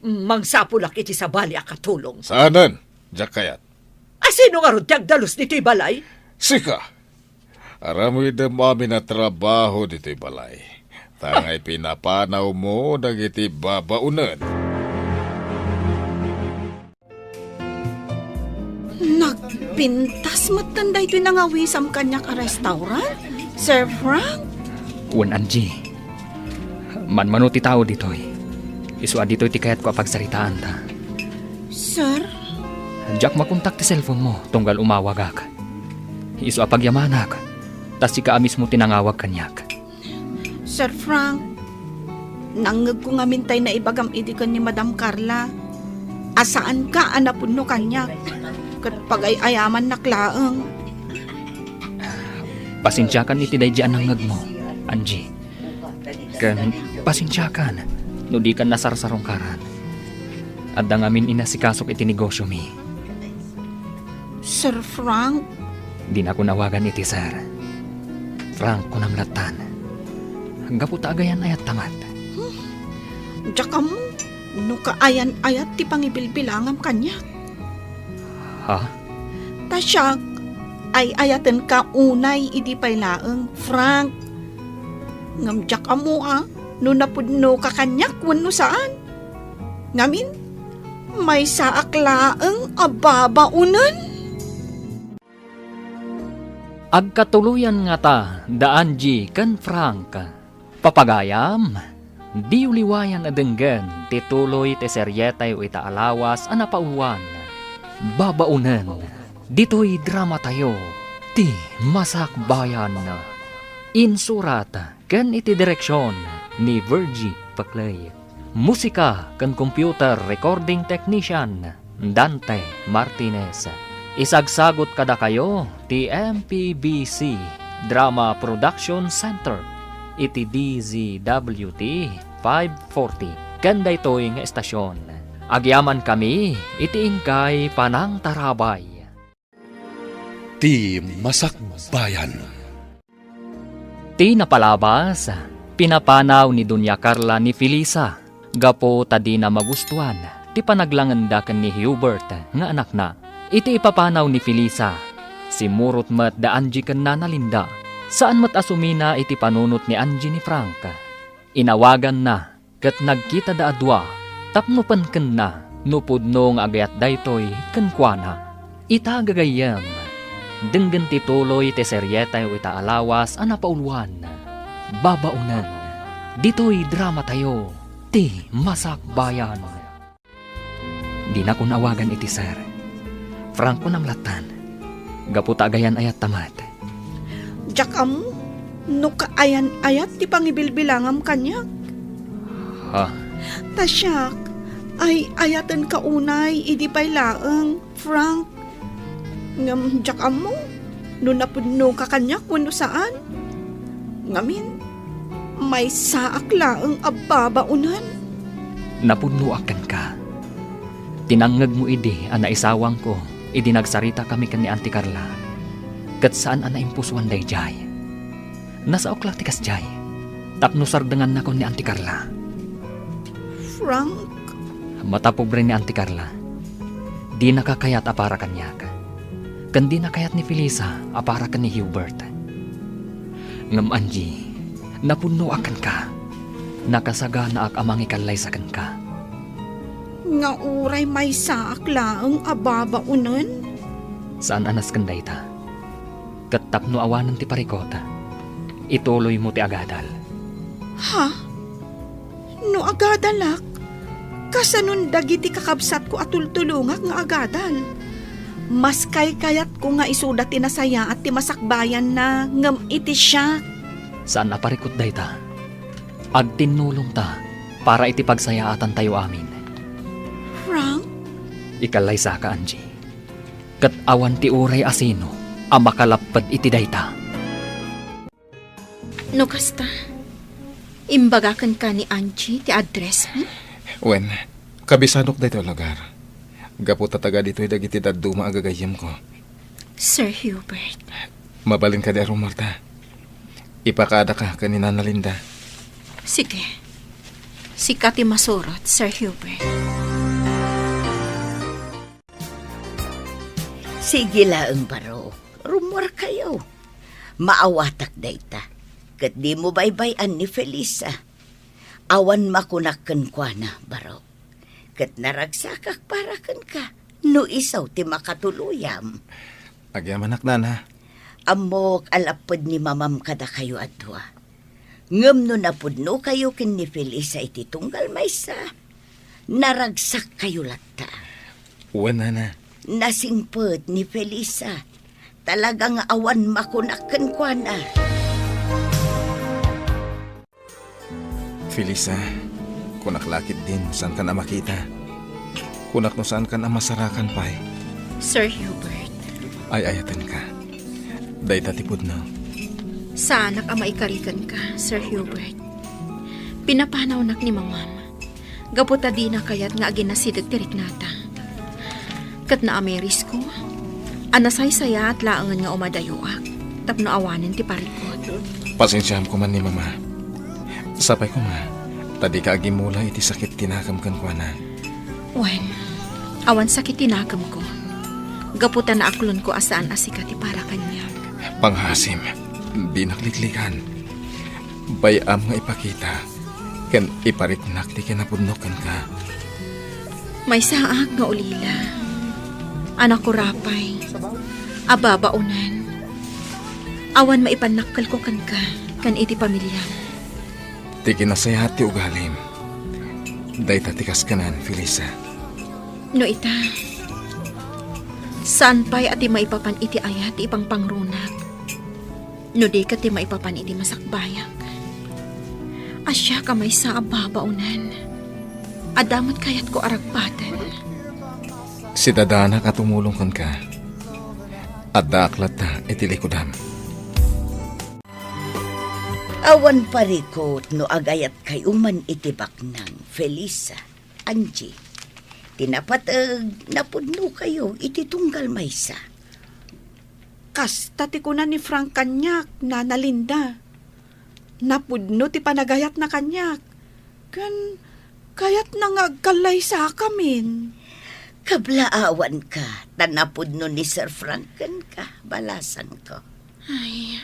Mangsapulak iti sa bali akatulong. Saanan? Diyak kayat. Asino nga ron tiyagdalos dito'y balay? Sika! Aramoy da mami na trabaho dito'y balay. Tangay pinapanaw mo dagiti babaunan. Nagpintas matanda ito nangawisam kanya ka restaurant? Sir Frank? Wan Angie. Manmano ti tao ditoy. Isua dito'y ti kayat ko apagsaritaan ta. Sir? Jack makontak ti cellphone mo tunggal umawagak. Isua pagyamanak. Tas si kaamis mo tinangawag kanyak. Sir Frank, nangag ko nga mintay na ibagam idikan ni Madam Carla. Asaan ka anapunno kanya? Kat pagay-ayaman naklaang. Pasensyakan iti dayjaan ang ngag mo, Angie. Kan pasensyakan, no di kan nasarsarong karan. At ngamin inasikasok iti negosyo mi. Sir Frank? Di na ko nawagan iti sir. Frank ko nang latan. Hangga po taagayan ayat tamat. Diyak mo, no kaayan-ayat ti pangibilbilangam kanya. Ha? Tasyak, ay ayatan ka unay idi paylaeng, Frank. Ngamjak amo no napudno ka kanyak wenno saan. Ngamin, may saaklaeng ababaunan. Agkatuluyan nga ta, da Angie kan Frank. Papagayam, di uliwayan adenggan, tituloy te seryetay o itaalawas anapauluan. Babaunan, dito'y drama tayo, ti Masak Bayan. Insurat, kan iti direksyon ni Virgie Paclay. Musika kan computer recording technician Dante Martinez. Isagsagot kada kayo ti MPBC Drama Production Center iti DZWT 540 kanday toy nga estasyon. Agyaman kami iti ingkay Panang Tarabay. Ti Masakbayan. Ti napalabas, pinapanaw ni Dunya Carla ni Felisa. Gapo tadi na magustuhan, ti panaglanganda ken ni Hubert nga anak na. Iti ipapanaw ni Felisa, si Murot mat da Angie ken Nana Linda. Saan mat asumina iti panunot ni Angie ni Frank. Inawagan na, ket nagkita da adwa, tapno pen ken na, nupudno nga agayat daytoy ken kuana. Ita gagayam, denggen ti tuloy ti seryeta iti alawas a napauluan. Babaunan, ditoy drama tayo, ti Masakbayan. Di na ko nawagan iti sir. Frank ko namlatan. Gaputa agayan ayat tamat. Jakam, no kaayan-ayat ti pangibilbilangam kanya. Ha? Tasyak, ay ayatan ka unay, idi pay laeng, Frank. Ngam, jakam mo, no napudno ka kanya kuno saan. Ngamin, may saak laeng ababaunan. Napudnuakan ka. Tinangag mo idi, ana isawang ko, idi nagsarita kami kan ni Auntie Carla. Kat saan ana impuswan day jay. Nasa okla tikas jay. Tapno sardangan na ko ni Auntie Carla. Frank, Matapobre ni Auntie Carla. Di nakakayat apara kanyak. Kan di nakayat ni Felisa apara kan ni Hubert. Ngam Angie, napunuakan ka. Nakasaga na ak amang ikalay sa kan ka. nga uray may saak laeng ababaunan. Saan anas kanday ta? Katapno awanan ti parikota. Ituloy mo ti agadal. Ha? No agadalak? Kasanun dagiti kakabsat ko atultulungak nga agadal. Mas kayat ko nga isuda ti nasaya at ti masakbayan na ngam iti siya. Saan naparikot day ta? Agtinulong ta para iti pagsayaatan tayo amin. Frank? Ikalay sa ka, Angie. Kat awan ti uray asino ang makalapad iti dayta. No kasta, imbagakan ka ni Angie ti address mo? Wen, kabisanok da ito lugar. Gapu tataga dito'y dagiti daduma agagayam ko. Sir Hubert. Mabalin ka di Marta. Ipakaada ka kanina na Linda. Sige. Sikati masurot, Sir Hubert. Sige laeng baro, rumor kayo. Maawatak dayta. Kat di mo baybayan ni Felisa. Awan makunakken kwa na, baro. Kat naragsakak para ken ka. No isaw ti makatuluyam. Agyamanak na. Amok alapod ni mamam kada kayo adwa. Ngem no napudno kayo ken ni Felisa iti tunggal maysa. Naragsak kayo latta. Wen na. Nasingpet ni Felisa. Talagang awan makunakken kwa na. Felisa, kunak lakit din saan ka na makita. Kunak no saan ka na masarakan pa'y. Sir Hubert. Ay ayatan ka. Day tatipod na. Saanak ang maikarikan ka, Sir Hubert. Pinapanaw nak ni mamam. Gaputa di na kayat nga aginasidag tirik nata. Kat na ameris ko, anasay saya at laangan nga umadayoak. Tapno awanin ti parikot. Pasensyam ko man ni mama. Sapay ko ma, tadi ka agimula iti sakit tinakam kan kwa na. Wen, awan sakit tinakam ko. Gaputa na aklon ko asaan asikati para kanya. Panghasim, di nakliklikan. Bayam nga ipakita, ken iparitnak ti kinapudnokan ka. May saak nga ulila. Anak ko rapay. Ababaunan. Awan maipanakal ko kan ka, kan iti pamilya. Ti kinasayat ti ugalim. Day tatikas kanan, Felisa. No ita, saan pa'y ati maipapan iti ayat ipang pangrunak? No di ka ti maipapan iti masakbayak. Asya ka may sa ababaunan. Adamot kayat ko aragpatan. Si dadana ka tumulong kan ka. At daaklat ta itilikudam. Awan parikot no agayat kayo man itibak ng Felisa, Angie. Tinapatag napudno kayo ititunggal maysa. Kasta ti kuna ni Frank kanyak, Nana Linda. Napudno ti panagayat na kanyak. Kayat nangagkalay sa kamin. Kablaawan ka, tanapudno ni Sir Franken ka, balasan ko. Ay,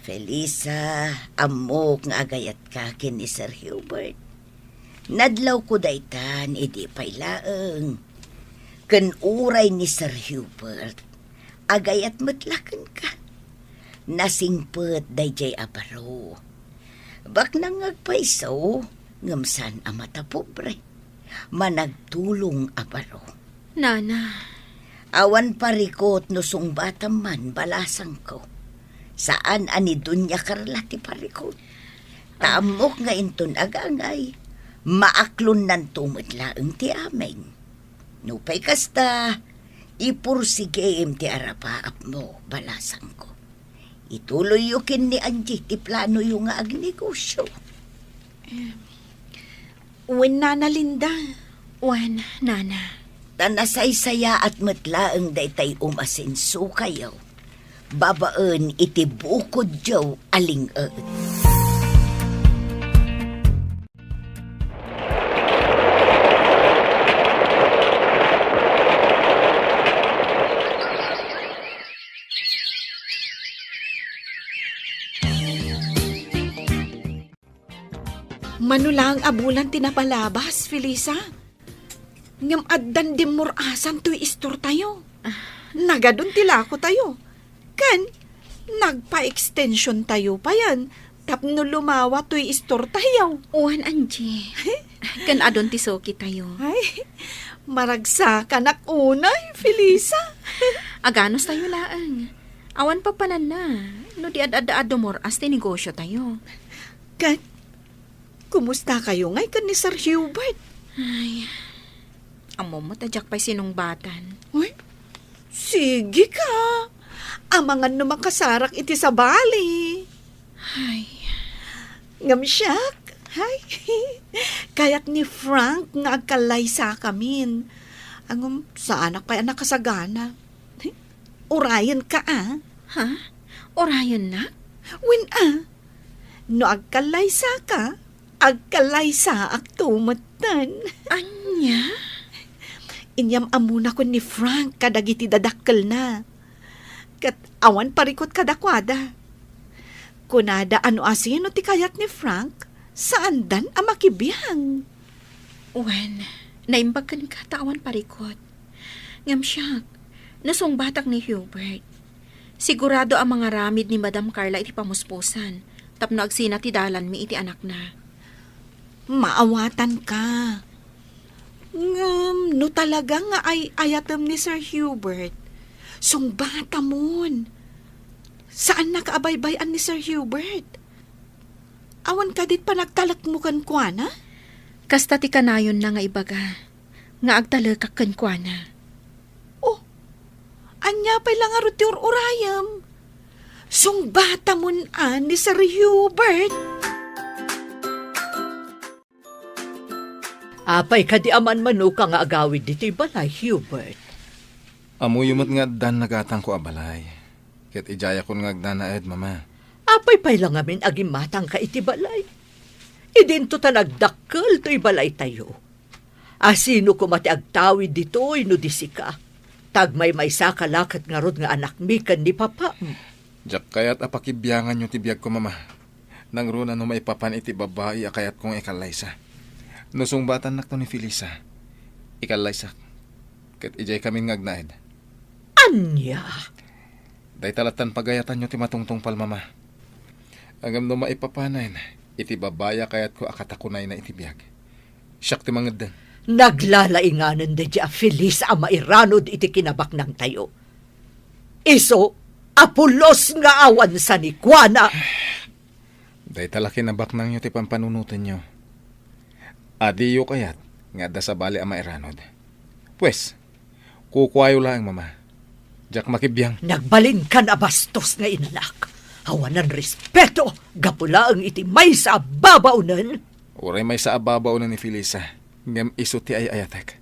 Felisa, amok nga agayat ka kin ni Sir Hubert. Nadlaw ko daytan, idi paylaeng. Ken uray ni Sir Hubert, agayat matlaken ka. Nasingpet dayjay abaro. Bak nangagpaisaw, ngamsan amata pobre. Managtulong abaro. Nana, Awan parikot no sungbatan man balasang ko. Saan ani Dunya Carla ti parikot. Taamok nga inton agangay. Maaklon nan tumadlaeng ti ameng. Nupay kasta, ipursigem ti arapaap mo balasang ko. Ituloy yukin ni Angie ti plano yung nga agnegosyo. Wen Nana Linda. wan, Nana. Tanasaysaya at matlaeng daytay umasinso kayo. Babaan iti bukod jaw aling-eet. Manulang abulan tinapalabas, Felisa. Ngam addan dimurasan to'y istor tayo. Nagadun tila ko tayo. Kan, nagpa-extension tayo pa yan. Tapno lumawa to'y istor tayo. Wan, Angie. Kan adon ti soki tayo. Ay, maragsa ka unay, Felisa. Aganos tayo laang. Awan pa panan na. No di ad-ad-ad as ti negosyo tayo. Kan, kumusta kayo ngay kan ni Sir Hubert? Ay, amo mo tadyak pa'y sinungbatan. Uy, sige ka. Amangan no makasarak iti sa bali. Ay, Ngam siyak. Ay, kayat ni Frank nga agkalay sa kamin. Angum, sa anak pa'y anak kasagana. Urayan ka ha? Orayon na? Win no agkalay sa ka, agkalay sa aktumatan. Anya? Inyam amuna ko ni Frank kadagiti dadakkel na. Kat awan parikot kadakwada. Kunada ano asino ti kayat ni Frank, saan dan amakibiyang? Wan, naimbagkan ka tawan parikot. Ngam siyak, nasong batak ni Hubert. Sigurado ang mga ramid ni Madam Carla iti pamuspusan. Tapno agsina ti dalan mi iti anak na. Maawatan ka. No talaga nga ay ayatem ni Sir Hubert. Sungbata mon. Saan nakaabaybayan ni Sir Hubert? Awan ka dit pa nagtalak mo kan kuana? Kasta ti kanayon na nga ibaga. Nga agtalak kan kuana. Oh, anya pa'y lang arot yung urayam. Sungbata mon ni Sir Hubert. Apay kadi aman manuka nga agawid dito'y balay, Hubert. Amuyumot nga dan nagatang ko abalay. Ket ijaya kon nga agdanaed, mama. Apay pay lang amin aging matang ka iti balay. Idinto ta nagdakkel to'y balay tayo. Asino ko mati agtawid dito'y no disika. Tagmay may sakalakat nga rod nga anak mi ken ni papa. Jak kayat apakibyangan nyo ti biyag ko, mama. Nang runa no maipapan iti babae akayat kong ikalaysa. Nusungbatan nak to ni Felisa. Ikalaysa. Ket ijay kami ngagnaed. Anya? Day talatan pagayatan nyo ti matungtong pal, mama. Agam no maipapanan, iti babaya kayat ko akatakunay na iti biyag. Siyak ti mangedden. Naglalainganan de di a Feliz a mairanod iti kinabak ng tayo. Iso, apulos nga awan sa ni Kuana. Day tala kinabak nang nyo ti pampanunutan nyo. Adiyo kayat, nga da sa bali a mairanod. Pues, Kukwayo lang, mama. Jak makibiyang. Nagbalin ka na bastos nga inanak. Hawanan respeto, gapula ang itimay sa babaunan. Uray may sa ababaw na ni Felisa. Ngam iso ti ay ayatek.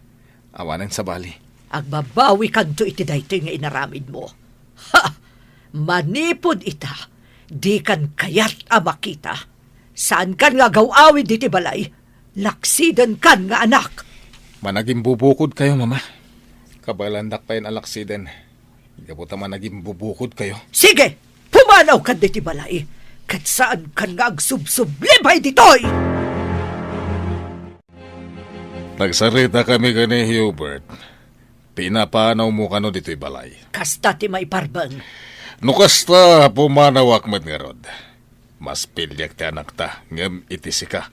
Awanan sa bali. Agbabawi kanto iti daytoy nga inaramid mo. Ha! Manipod ita. Di kan kayat a makita. Saan kan nga gawawid iti balay? Laksidan kan nga anak. Managing bubukod kayo, mama. Kabalandak pa yun alaksiden. Gabuta managing bubukod kayo. Sige! Pumanaw kan diti balay. Kat saan kan nga agsubsublibay ditoy? Nagsarita kami gani Hubert. Pinapanaw mo kano dito'y balay. Kasta ti may parbang. Nukasta pumanawak met nga rod. Mas pilyak ti anak ta, ngem itisi ka.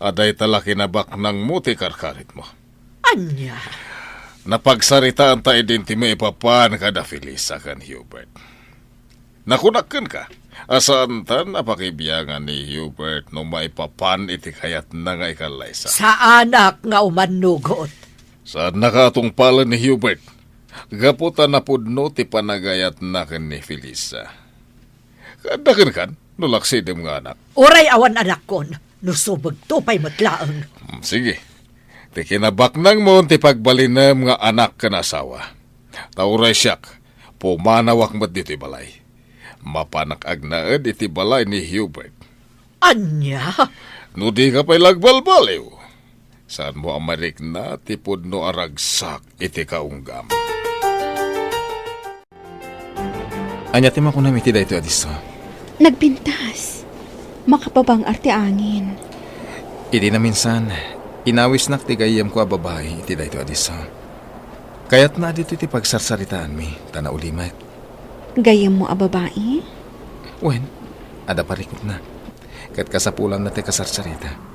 Aday tala kinabak ng muti karkarit mo. Anya? Napagsaritaan ta idinti mo ipapan kada Felisa kan Hubert. Nakunakan ka. Asaan ta napakibiyangan ni Hubert no maipapan iti kayat na nga ikalaysa. Sa anak nga umanugot. Saan nakatong pala ni Hubert? Gaputa na pudno ti panagayat na kan ni Felisa. Kadakan kan, nulaksidem nga anak. Uray awan anak kon. Nusubag to pa'y matlaang. Sige. Ti kinabak nang mo ti pagbalinem nga anak kan asawa. Tauray siyak, pumanawak mat dito'y balay. Mapanak agnaed iti balay ni Hubert. Anya? No di ka pa'y lagbalbaliw. Saan mo amarik na tipod no aragsak iti kaunggam. Anya ti makunam iti dayto adiso. Nagpintas. Makapabang arte angin. Idi na minsan, inawis nak ti gayam ko a babae iti dayto adiso. Kayat na dito iti pagsarsaritaan mi, tana ulimat. Gayam mo a babae? Wen, ada parikot na. Kat kasapulan na ti kasarsarita.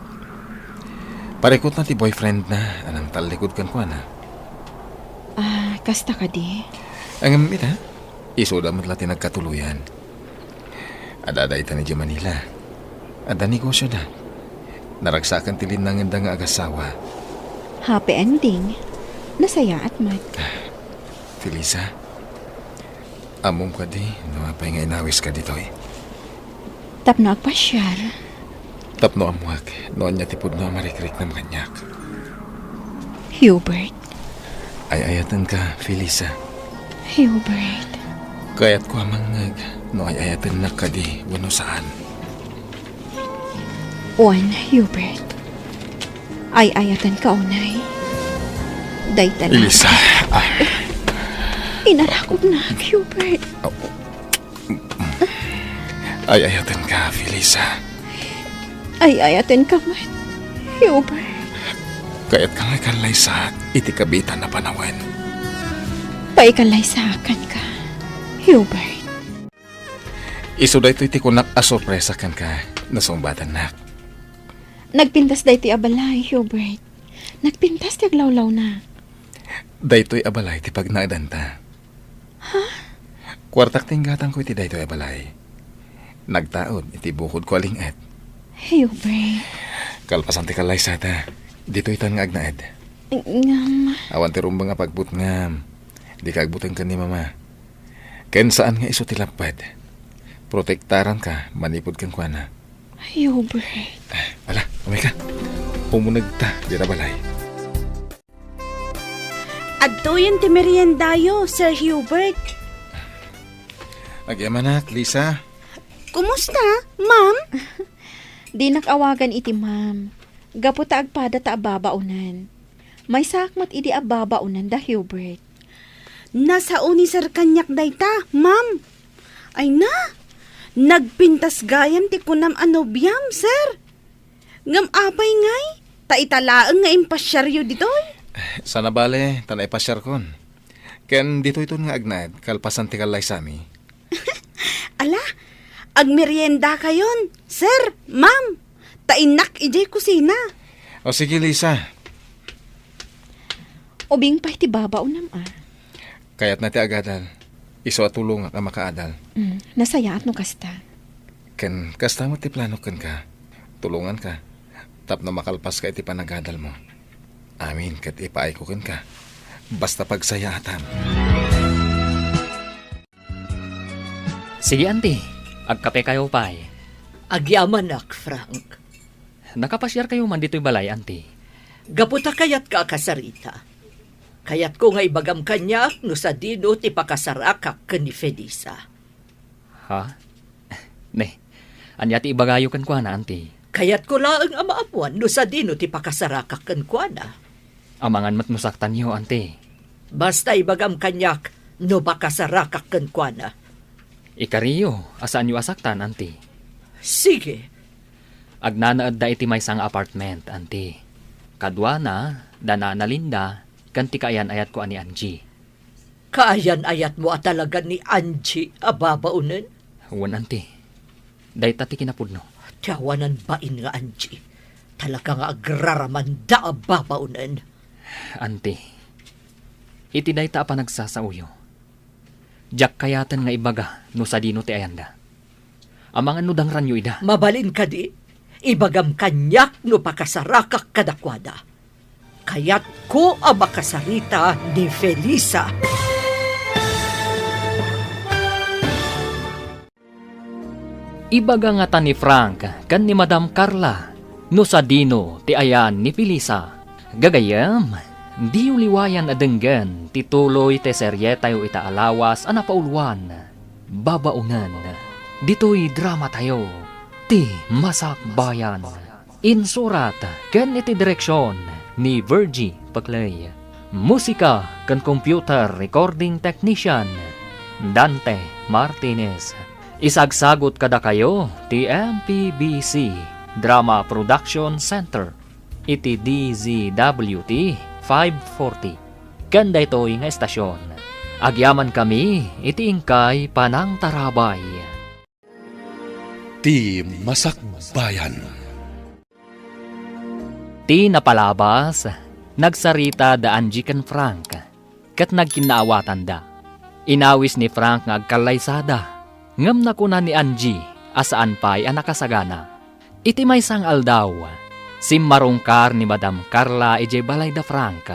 Parikot na ti boyfriend na, anang talikod kan ko na. Kasta ka di? Ang ita, iso damat lati nagkatuluyan. Ada ita ni Manila. Ada negosyo na. Naragsakan tilin ng nga agasawa. Happy ending. Nasaya at mat. Felisa, amom ka di, namapay nga inawis ka dito eh. Tapno agpasyal. Tapno amuag, noon niya tipod no marikrik ng kanyak. Hubert. Ay ayatan ka, Felisa. Hubert. Kayat ko amangag, no ay ayatan na ka di, wano saan. Hubert. Ay ayatan ka unay. Daytan. Elisa, Inarakog na, Hubert. ay ayatan ka, Felisa. Ay ayatan ka man, Hubert. Kayat ka nga kanlay sa iti kabitan na panawan. Paikalay sa akin ka, Hubert. Iso da ito iti kunak asorpresa kan ka, nasumbatan na. Nagpintas da iti abalay, Hubert. Nagpintas ti aglawlaw na. Daytoy abalay ti pagnadanta. Ha? Kwartak tinggatan ko iti daytoy abalay. Nagtaod iti bukod ko alingat. Hubert. Kalpasan ti kalay sata. Dito itan nga agnaed. Ngam. Awan ti rumba nga pagbut ngam. Di ka agbutan ka ni mama. Ken saan nga iso tilapad. Protektaran ka, manipod kang kuana. Hubert. Ala, umay ka. Pumunag ta, di na balay. Adtoyin ti meriendayo, Sir Hubert. Nagyamanak, Lisa. Kumusta, ma'am? Di nakawagan iti ma'am. Gaputa agpada ta ababaunan. May sakmat iti ababaunan da, Hubert. Nasa uni sir kanyak dayta, ma'am. Ay na, nagpintas gayam ti kunam anobyam, sir. Ngam apay ngay, taitalaang nga impasyaryo ditoy. Sana bale, tanay pasyar kon. Ken dito ito nga agnad, kalpasan ti kalay sami. Ala, agmerienda kayon, sir, ma'am. Tainak ijay kusina. O sige, Lisa. Ubing pa iti babaunam Kayat na ti agadal. Iso at tulong ka makaadal. Nasaya at no kasta. Ken kasta mo ti plano ken ka. Tulungan ka. Tap na makalpas ka iti panagadal mo. Amin, kat ipaay ko ken ka. Basta pagsayatan. Sige, auntie. Agkape kayo pa'y. Agyaman nak, Frank. Nakapasyar kayo man dito'y balay, auntie. Gaputa kayat ka kasarita. Kayat ko nga ibagam kanya no sa dino ti pakasarakak ka ni Felisa. Ha? Ne, anya ti ibagayo kan kwa na, auntie. Kayat ko laang amaapuan no sa dino ti pakasarakak kan kwa na. Amangan matnusaktan niyo, auntie. Basta ibagam kanyak no pakasarakak kan kwa na. Ikariyo, asaan niyo asaktan, auntie? Sige. Agnanaad da iti may sang apartment, auntie. Kadwa na, dana na Linda, kanti kaayan ayat ko ani Angie. Kaayan-ayat mo at talaga ni Angie ababaunan? Huwan, auntie. Day tati kinapudno. Tiyawanan bain nga Angie. Talaga nga agraraman da ababaunan. Auntie, iti day ta pa nagsasauyo. Diyak kayatan nga ibaga no sa dino ti ayanda. Amangan no dang ranyo ida. Mabalin ka di, ibagam kanyak no pakasarakak kadakwada. Kayat ko ang makasarita ni Felisa. Ibaga nga ta ni Frank kan ni Madam Carla no sa dino ti ayan ni Felisa. Gagayam, di uliwayan adenggan tituloy te seryeta yo ita alawas ana paulwan. Babaunan, dito'y drama tayo. Ti Masak Bayan. Insurat ken iti direksyon ni Virgie Paclay. Musika ken computer recording technician Dante Martinez. Isagsagot kada kayo ti MPBC Drama Production Center iti DZWT 540. Kanda ito'y nga estasyon. Agyaman kami iti ingkay Panang Tarabay. Ti Masak Bayan. Ti napalabas, nagsarita da Angie ken Frank, kat nagkinaawatan da. Inawis ni Frank nga agkalaysada, ngam na kuna ni Angie, asaan pa'y anakasagana. Iti may sang aldaw, simmarungkar ni Madam Carla ije balay da Frank,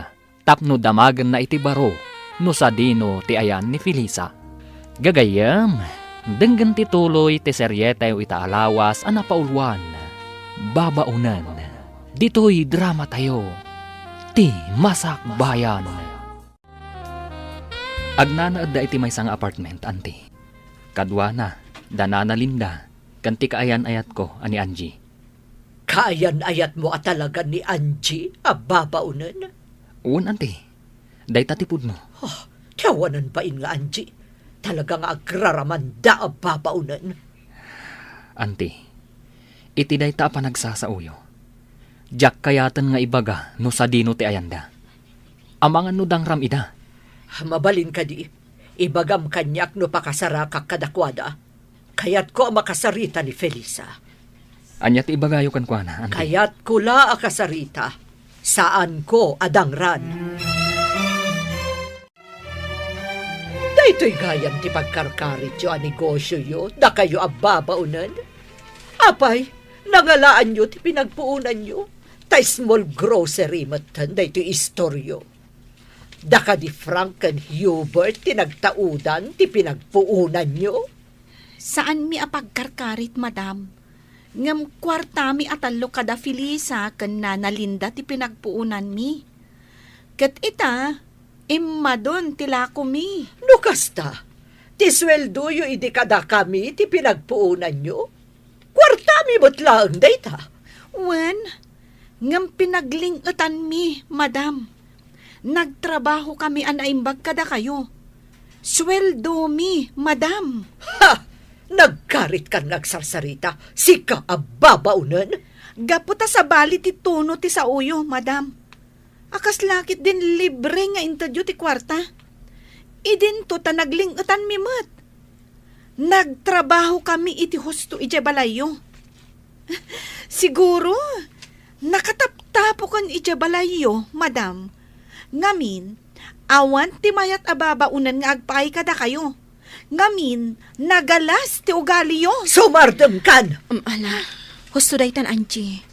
tapno damagan na iti baro, no sa dino ti ayan ni Felisa. Gagayam, denggan ti tuloy ti seryeta yu ita alawas ana paulwan. Babaunan, dito'y drama tayo. Ti Masak Bayan. Agnanaad da iti may sang apartment, auntie. Kadwa na, dana na Linda, kanti kaayan ayat ko ani Angie. Kaayan-ayat mo at talaga ni Angie ababaunan? Uwan, auntie. Day tatipud mo. Oh, tiyawanan bain nga Angie. Talaga nga agraraman da ababaunan. Auntie, iti day ta pa nagsasauyo. Diyak kayatan nga ibaga no sa dino ti ayanda. Amangan no dang ram ida. Mabalin ka di, ibagam kanyak no pakasarakak kadakwada. Kayat ko ang makasarita ni Felisa. Anyat ibagayo kan kwa na, auntie. Kayat ko la akasarita. Saan ko adangran? Daytoy gayam ti pagkarkarit yo a negosyo yo, da kayo ababaunan. Apay, nangalaan yo ti pinagpuunan yo. Ta small grocery matan, daytoy istoryo. Da ka di Frank and Hubert ti nagtaudan ti pinagpuunan yo. Saan mi apagkarkarit, madam? Ngam kwarta mi atalo kada Felisa ken nanalinda ti pinagpuunan mi. Ket ita, immadon tila ko mi. No kasta, ti sweldo yo idi kada kami ti pinagpuunan yo. Kwarta mi butlaang dayta. Wen, ngam pinaglingutan mi, madam. Nagtrabaho kami anaimbag kada kayo. Sweldo mi, madam. Ha! Nagkarit kan nagsarsarita, sika ababaunan. Gaputa sa bali ti tuno ti sa uyo, madam. Akas lakit din libre nga interview ti kwarta. Idin to ta naglingutan mi mat. Nagtrabaho kami iti husto ije balayo. Siguro, nakataptapo kan ije balayo, madam. Ngamin, awan ti mayat ababaunan nga agpaay kada kayo. Ngamin, nagalas ti ugali yo. Sumardam kan! Ala, husto daytan Angie.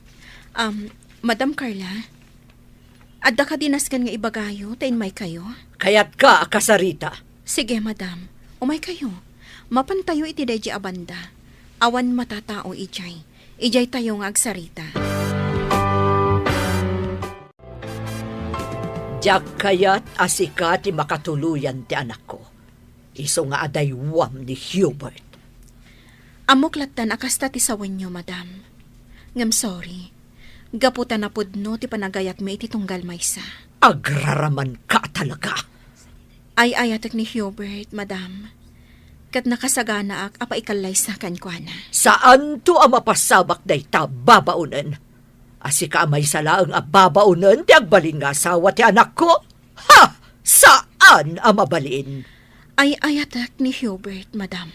Madam Carla, Adda ka dinaskan nga ibagayo, tayin may kayo. Kayat ka, akasarita. Sige, madam. Umay kayo. Mapantayo iti deji abanda. Awan matatao ijay. Ijay tayo nga agsarita. Diyak kayat asika ti makatuluyan ti anak ko. Iso nga adaywam ni Hubert. Amuklatan akasta ti sawan nyo, madam. Ngam sorry. Gaputan na pudno ti panagayat me iti tunggal maysa. Agraraman ka talaga. Ay ayatek ni Hubert, madam. Kat nakasagana ak apa ikalay sa kankwana. Saan to ang mapasabak day ta babaunan? Asika may salaang babaunan ti agbalin nga asawa ti anak ko? Ha! Saan ang mabalin? Ay ayatek ni Hubert, madam.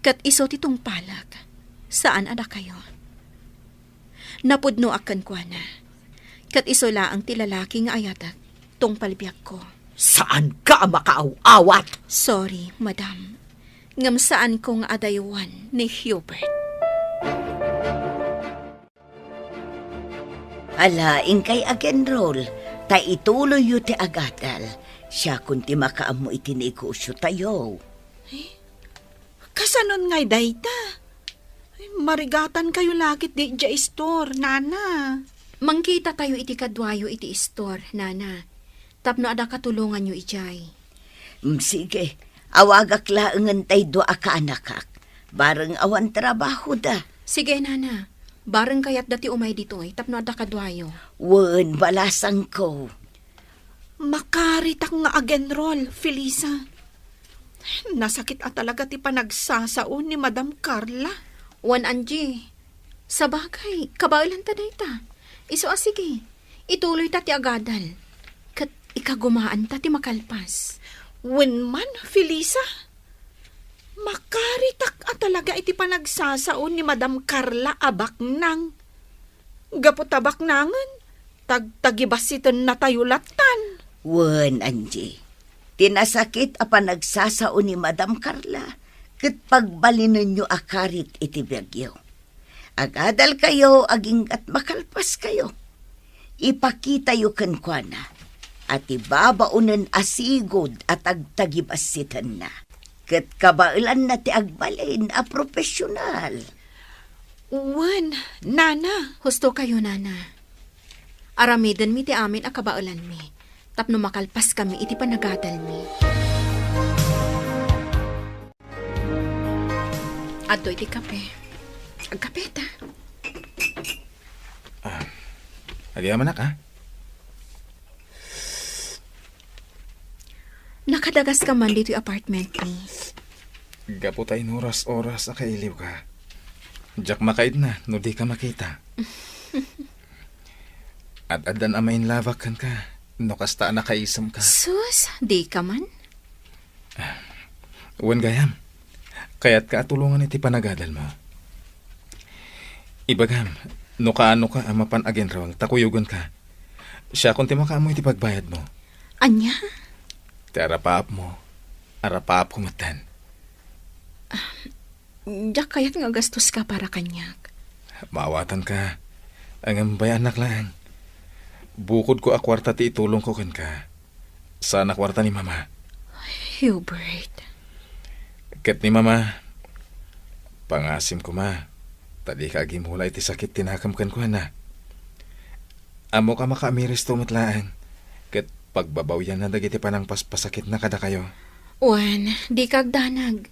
Kat iso titong palak. Saan ada kayo? Napudno akan kwa na. Kat isola ang tilalaki nga ayatak, tong palbiyak ko. Saan ka makaaw-awat? Sorry, madam. Ngam saan kong adaywan ni Hubert. Alaing kay agenrol, ta ituloy yu ti agadal. Siya kunti makaamo iti negosyo tayo. Kasanon ngay dayta? Marigatan kayo lakit di dya store, nana. Mangkita tayo iti kadwayo iti store, nana. Tapno ada katulungan nyo ijay. Sige, awagak laengan tay doa ka anakak. Bareng awan trabaho da. Sige, nana. Bareng kayat dati umay dito tapno ada kadwayo. Wen, balasang ko. Makaritak nga agenrol, Felisa. Nasakit at talaga ti panagsasaon ni Madam Carla. Wan Angie, sa bagay, kabailan ta dayta. Iso sige, ituloy ta ti agadal. Kat ikagumaan ta ti makalpas. Wen man, Felisa. Makaritak at talaga iti panagsasaon ni Madam Carla abak nang. Gapot abak nangan, tagtagibasitan na tayo latan. Wen, Angie. Tinasakit a panagsasaon ni Madam Carla. Kat pagbalinan nyo akarit iti biyagyo. Agadal kayo, aging at makalpas kayo. Ipakita yu kankwana. At ibabaunan asigod at agtagibasitan na. Kat kabailan na ti agbalin a profesional. Wen, nana. Husto kayo, nana. Aramiden mi ti amin a kabailan mi. Tapno makalpas kami iti panagadal mi. Adto iti kape. Agkape ta. Agyaman na ka? Nakadagas ka man dito yung apartment ni. Gapo tayo oras-oras akailiw ka. Diyak makaid na, no di ka makita. At adan amain lavakan ka, no kasta nakaisam ka. Sus, di ka man? Uwan gayam, kaya't ka atulungan iti panagadal mo. Ibagam, no kaano ka amapan agenrawang takuyugan ka. Siya kunti makaamoy iti pagbayad mo. Anya? Ti arapaap mo, arapaap kumatan. Diyak kayat nga gastos ka para kanyak. Maawatan ka, ang bayan anak lang. Bukod ko akwarta ti itulong ko kan ka. Sana kwarta ni mama. Hubert. Ket ni mama, pangasim ko ma. Tadi ka agimulay ti sakit tinakam kan ko na. Amo ka makaamiris tumatlaan. Ket pagbabawyan na dagiti panang paspasakit na kada kayo. Wan, di kagdanag.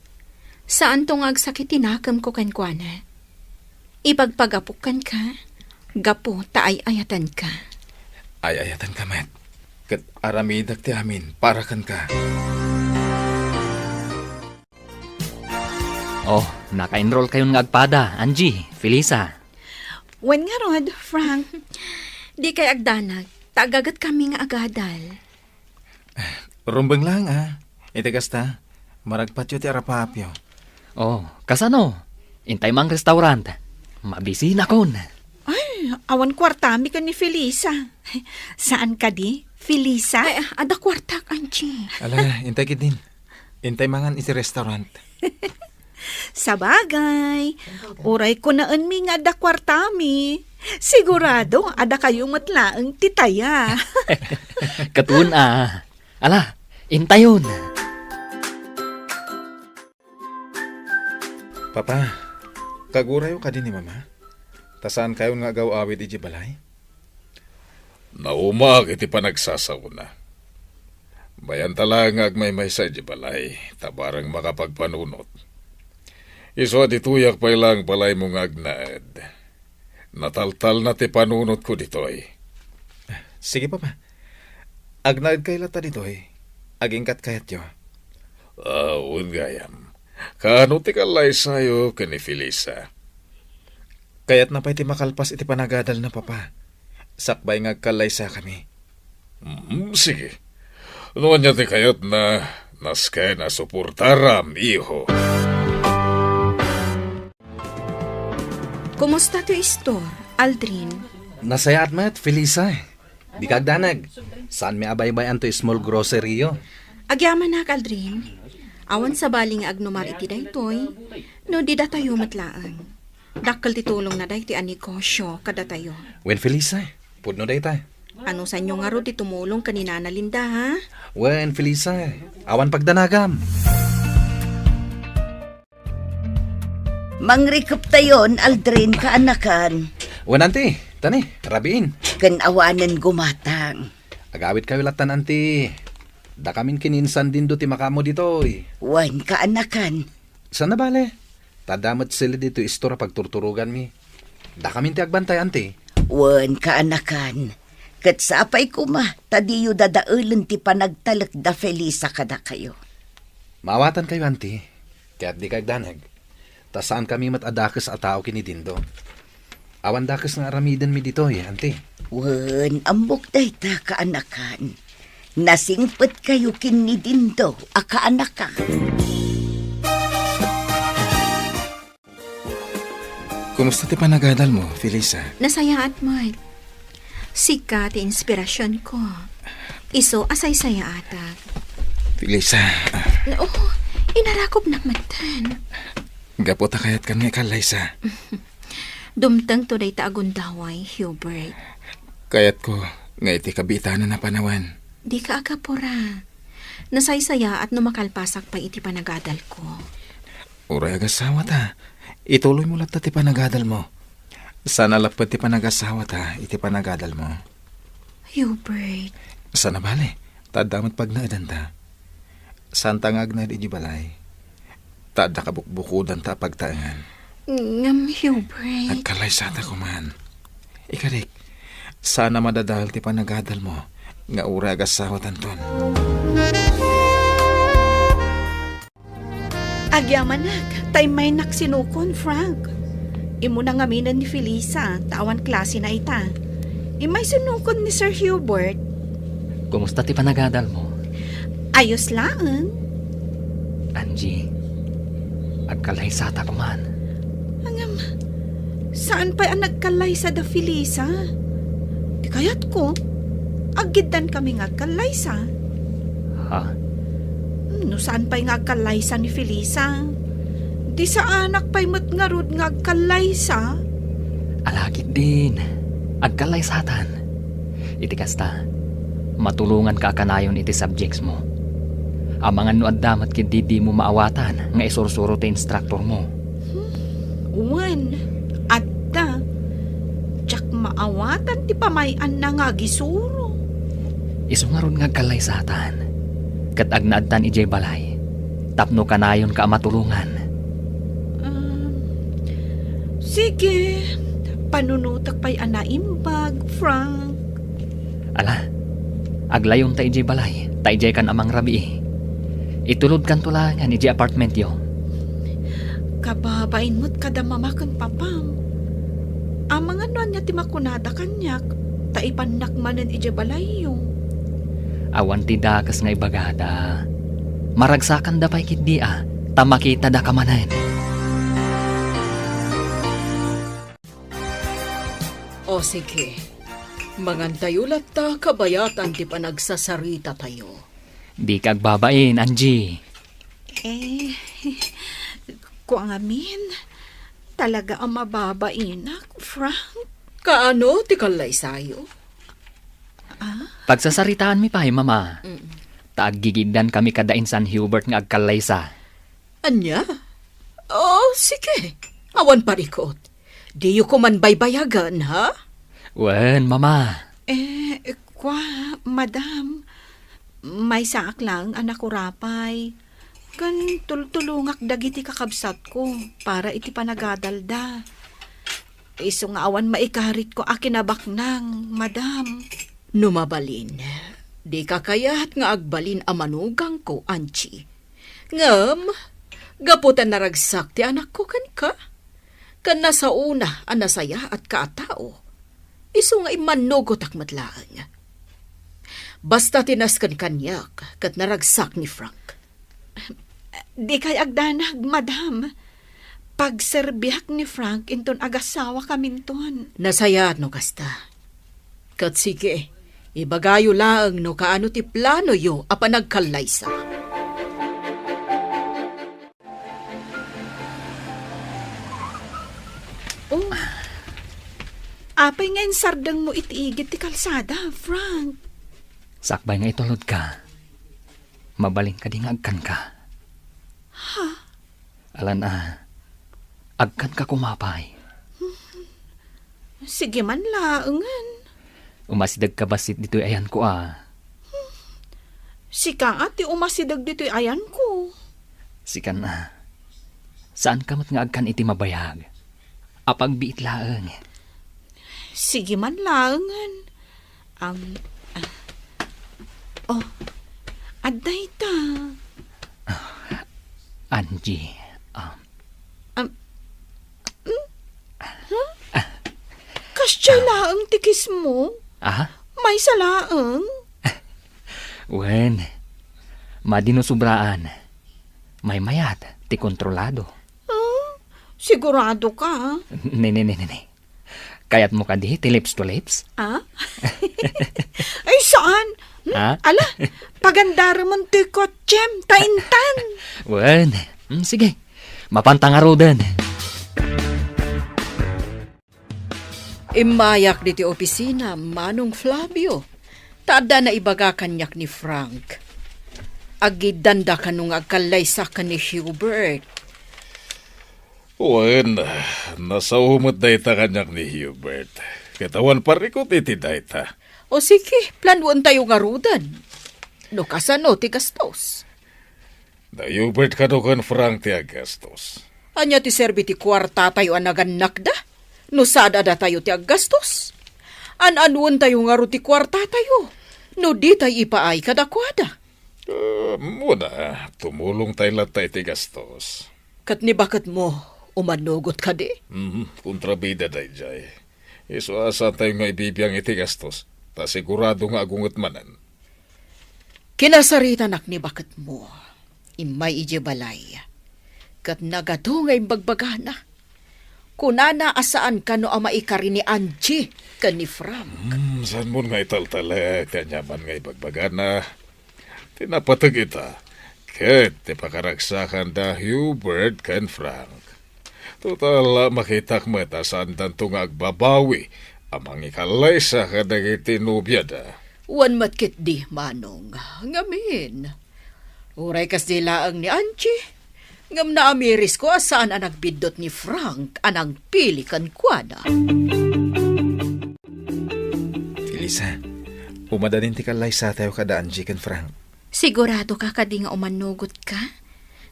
Saan tong agsakit tinakam ko kankwana? Ipagpagapukan ka, gapo taay ayatan ka. Ay-ayatan ka, Matt. Ket aramidak ti amin, para kan ka. Oh, naka-enroll kayon nga agpada, Angie, Felisa. Wen nga rod, Frank. Di kay agdanag, tagagat kami nga agadal. Rumbang lang, Itigas ta, maragpatyo ti arapapyo. Oh, kasano? Intay mang restaurant. Mabisina kon. Ay, awan kwartami ka ni Felisa. Saan ka di, Felisa? Ay, ada kwartak, Angie. Ala, intay kit din. Intay mangan iti restaurant. Sabagay, uray ko naan mi nga da kwartami. Sigurado, ada kayo matlaang titaya. Katun Ala, intayon. Papa, kagurayo ka din ni Mama? Tasaan kayo nga agaw awid iji balay? Naumag iti panagsasaw na. Bayan tala nga agmay-may sa iji balay, tabarang makapagpanunot. Iso at ituyak pa ilang balay mong agnaed. Nataltal na ti panunot ko ditoy. Sige, Papa. Agnaid kay lata ditoy. Agingkat kayat yo. Aun gayam. Kano ti kalay sayo kani Felisa? Kayat na pa iti makalpas iti panagadal na, Papa. Sakbay nga kalay sa kami. Sige. Noon niya ti kayat na naskay na suportaram, iho. Kumusta to store, Aldrin? Nasayat met, Felisa. Di kagdanag. Saan may abay-bayan to small grocery yo? Agyaman na, Aldrin. Awan sa baling agnumar iti daytoy, no di da tayo matlaan. Dakkel titulong na day ti anegosyo kada tayo. Wen, Felisa. Pudno day tayo. Ano sa inyo nga ro ti tumulong kanina na Linda, ha? Wen, Felisa. Awan pagdanagam. Mangrikup tayon, Aldrin, kaanakan. Wen, anti. Tani, rabiin. Kanawanan gumatang. Agawit kayo latan, anti. Da kamin kininsan din do ti makamo ditoy. Wan kaanakan. Saan na bale? Tadamat sila dito istora pagturturugan mi. Da kamin ti agbantay, anti. Wan kaanakan. Kat sapay kuma, tadiyo dadaulan ti panagtalak da Felisa kada kayo. Maawatan kayo, anti. Kaya't di kagdanag. Ta saan kami matadakas a tao kini Dindo? Awan dakas nga aramidan mi dito anti. Wan, ambok day ta kaanakan. Nasingpet kayo kini Dindo, a kaanakan. Kumusta ti panagadal mo, Felisa? Nasaya at Mike. Sika ti inspirasyon ko. Iso asay saya atag. Felisa, Oo, inarakop nak matan. gapota kayat kan nga kalaysa. Dumtang to day taagundaway, Hubert. Kayat ko nga iti kabitanan na panawan. Di ka agapura. Nasaysaya at numakalpasak pa iti panagadal ko. Uray agasawa ta. Ituloy mo lang ta ti panagadal mo. Sana lapad ti panagasawa ta iti panagadal mo. Hubert. Sana bale, tadamat pag naadan ta. Santa nga agnad iji balay. Tada kabukbukudan ta pagtaangan. Ngam, Hubert. Nagkalaysa ta kuman. Ikarik, sana madadahal ti panagadal mo nga ura agasawa tanton. Agyamanak, tay may naksinukon, Frank. Imo na ngaminan ni Felisa, tawan klase na ita. Imay sinukon ni Sir Hubert. Kumusta ti panagadal mo? Ayos lang. Angie, agkalaysata ko man. Angam, saan pa ang nagkalay sa da Felisa? Di kayat ko, agidan kami ngagkalay sa. Ha? No saan pa'y ngagkalay sa ni Felisa? Di sa anak pa'y matngarod ngagkalay sa. Alagit din. Agkalaysatan. Iti kasta, matulungan ka kanayon iti subjects mo. Ang mga nuad damat kindi mo maawatan nga isursuro ti instructor mo. Uwan, adda. Tsak maawatan ti pamayan na nga gisuro. Iso nga ron nga kalaysatan. Kat agnaadtan ijay balay. Tapno kanayon ka matulungan. Sige, panunutak pa'y anaimbag, Frank. Ala, aglayon ta ijay balay. Ta ijay kan amang rabi. Itulod kan tulangan ijay apartment yo. Kababain mo't kada mamakang papam. Amang ano niya ti makunada kanyak, taipanak manen ija balayo. Awan ti dakas nga ibagada. Maragsakan da pa'y kit ta makita da kamanan. O sige, mangantayulat ta kabayatan ti panagsasarita tayo. Di kagbabain, Angie. Kung amin, talaga ang mababain ako, Frank. Kaano ti kalay sayo? Pagsasaritaan mi pa, mama. Taaggigidan kami kadain San Hubert nga agkalaysa. Anya? Oh, sige. Awan parikot. Di yu ko man baybayagan, ha? Wen, mama. Madam, may saak lang, anak ko rapay. Kan tultulungak dagiti kakabsat ko, para iti panagadalda. Iso nga awan maikarit ko akinabak nang, madam. Numabalin. Di ka kayat nga agbalin amanugang ko, Anchi. Ngam, gaputan naragsak ti anak ko kan ka. Kan nasa una, anasaya at kaatao. Iso nga imanugot akmatlaan. Basta tinaskan kanyak, kat naragsak ni Frank. Di kay agdanag, madam. Pagserbiak ni Frank, inton agasawa kaminton. Nasaya no kasta. Kat sige, ibagayo laang no kaano ti plano yo apa nagkalaysa. Oh, apay ngayon sardang mo itiigit ti kalsada, Frank. Sakbay nga itulod ka. Mabaling ka di nga agkan ka. Alan agkan ka kumapay. Sige man laangan. Umasidag ka basit dito'y ayan ko Sika ati umasidag dito'y ayan ko. Sikan saan ka mat nga agkan iti mabayag? Apag biit laang. Sige man laangan. Aday ta. Angie, Kasya laang tikis mo? May salaang? Wen, madinusubraan. May mayat, ti kontrolado. Sigurado ka? Ne. Kayat mo ka di, ti lips to lips? Ay, saan? Ala, pagandara mo ti kotsem, taintan. Wen, sige, mapantangaro din. Imayak di ti opisina, Manong Flavio. Tada na ibaga kanyak ni Frank. Agidanda ka nung agkalaysa ka ni Hubert. Wen, nasa umot dayta kanyak ni Hubert. Katawan parikot iti dayta. O sige, planuan tayo nga rudan. No kasano ti gastos. Da Hubert kanukan Frank ti agastos. Anya ti serbi ti kwarta tayo anaganak da? No sada da tayo ti agastos. An-anuan tayo nga ro ti kwarta tayo. No di tayo ipaay kadakwada. Muna, tumulong tayo latay ti gastos. Kat ni bakit mo umanugot ka di? Kontrabida day jay. Iso asa tayo nga ibibiyang iti gastos. Ta sigurado nga agungot manan. Kinasarita nak ni bakit mo. Imay ije balay. Kat nagado nga imbagbagana. Kunana asaan ka no ama ikari ni Angie ka ni Frank. Saan mo nga italtala, kanyaman nga ibagbagana. Tinapatag ita. Ket, tipakaragsakan da Hubert ken Frank. Total, makitak mo ita saan danto nga agbabawi. Amang ikalaysa ka dagiti nubya da. Wan matkit di, Manong. Ngamin. Uray kas dilaang ni Angie. Ngam na amiris ko asaan ang nagbidot ni Frank anang pili kan kwada. Elisa, umadanin ti kalaysa tayo kada Angie ken Frank. Sigurado ka kadi nga umanugot ka?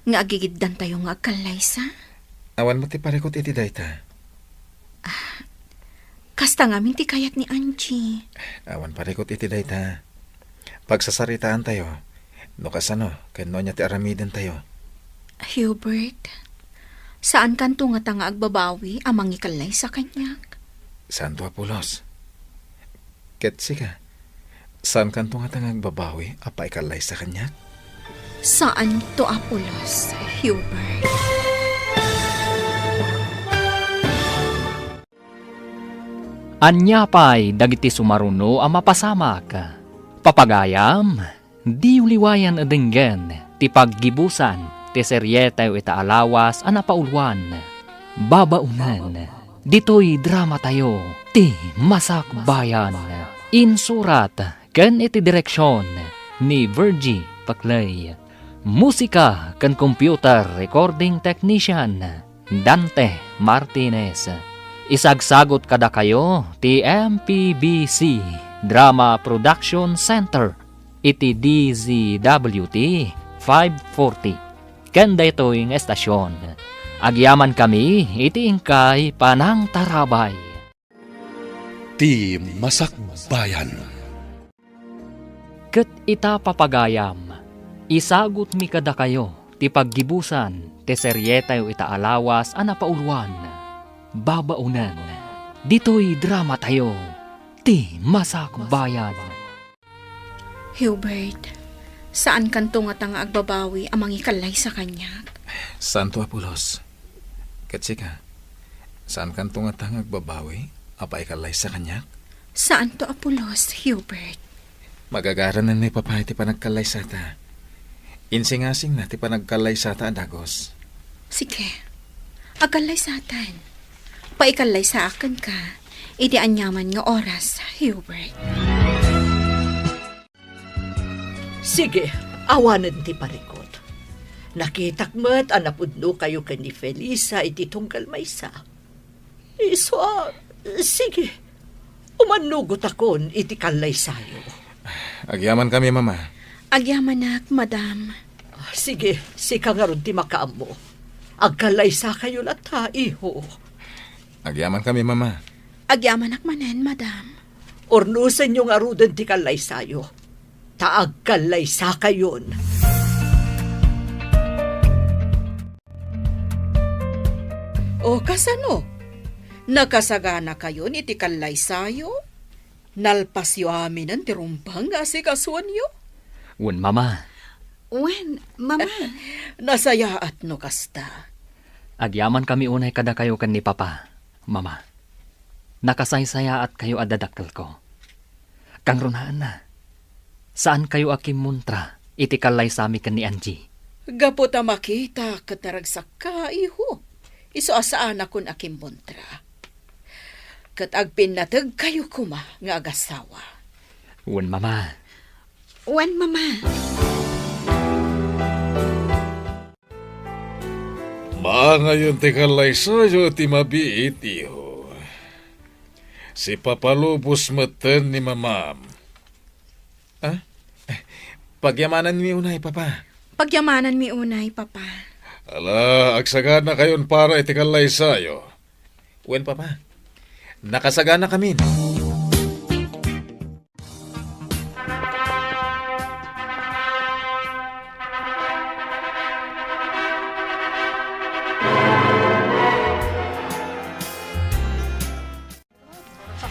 Nga agigiddan tayo nga agkalaysa? Awan mo ti parikot iti dayta. Kasta ngamin ti kayat ni Angie. Awan parikot iti dayta. Pagsasaritaan tayo, no kasano, ken no niya ti aramiden tayo. Hubert, saan kanto nga tanga agbabawi amang ikalay sa kanyak? Santo Apolos. Ketsi ka. Saan kanto nga tanga agbabawi apa ikalay sa kanyak? Saan to Apolos, Hubert? Anyapay dagiti sumaruno ang mapasamak. Papagayam, di uliwayan adenggen, ti paggibusan, ti seryeta ita alawas ang napaulwan. Babaunan, Dito'y drama tayo, ti Masakbayan. Insurat, ken iti direksyon ni Virgie Paclay. Musika ken computer recording technician Dante Martinez. Isagsagot kada kayo ti MPBC Drama Production Center iti DZWT 540. Kenda ito'y estasyon. Agyaman kami iti ingkay Panang Tarabay. Ti Masakbayan. Ket ita papagayam, isagot mi kada kayo, ti paggibusan, ti seryetayo ita alawas, paulwan, babaunan, dito'y drama tayo, ti Masakbayan. Hubert, saan kanto nga tanga agbabawi amang ikalay sa kanya? Santo Apolos. Katsika, saan kan tungatang agbabawi? Apa ikalay sa kanya? Saan to Apolos, Hubert? Magagaran na ni Papa iti panagkalay sata. Insing-asing na ti panagkalay sata adagos. Sige, akalay sa atan. Paikalay sa akin ka, iti anyaman nga oras, Hubert. Sige, awanan ti parikot. Nakitak mo't anapudno kayo ni Felisa iti tunggal maysa. Sige, umanugot akon iti kalay sayo. Agyaman kami, Mama. Agyamanak, madam. Sige, sika nga ron ti makaam mo. Agkalay sa kayo lata, iho. Agyaman kami, Mama. Agyamanak manen, madam. Ornusan yung arudan ti kalay sayo. Taagkalay sa kayon. O kasano? Nakasagana kayo ni tikalay sayo? Nalpasyo amin ang tirumpang asikasuan yo? Wen mama, Wen, mama. Nasaya at no kasta. agyaman kami unay kada kayo kan ni Papa, Mama. Nakasaysaya at kayo adadakkel ko. Kang runaan na. Saan kayo akim muntra, itikalay sami kan ni Angie? Gaputa makita kataragsak ka, iho. Iso asaan akon akim montra. Kat agpinatag kayo kuma nga agasawa. Wen Mama, Wen, mama. Ngayon ti kalay sayo ti mabiit, iho. Si papalubos meten ni mamam. Pagyamanan mi unay, Papa. Pagyamanan mi unay, Papa. Ala, agsagana kayon para iti kalay sayo. Wen, Papa. Nakasagana kami.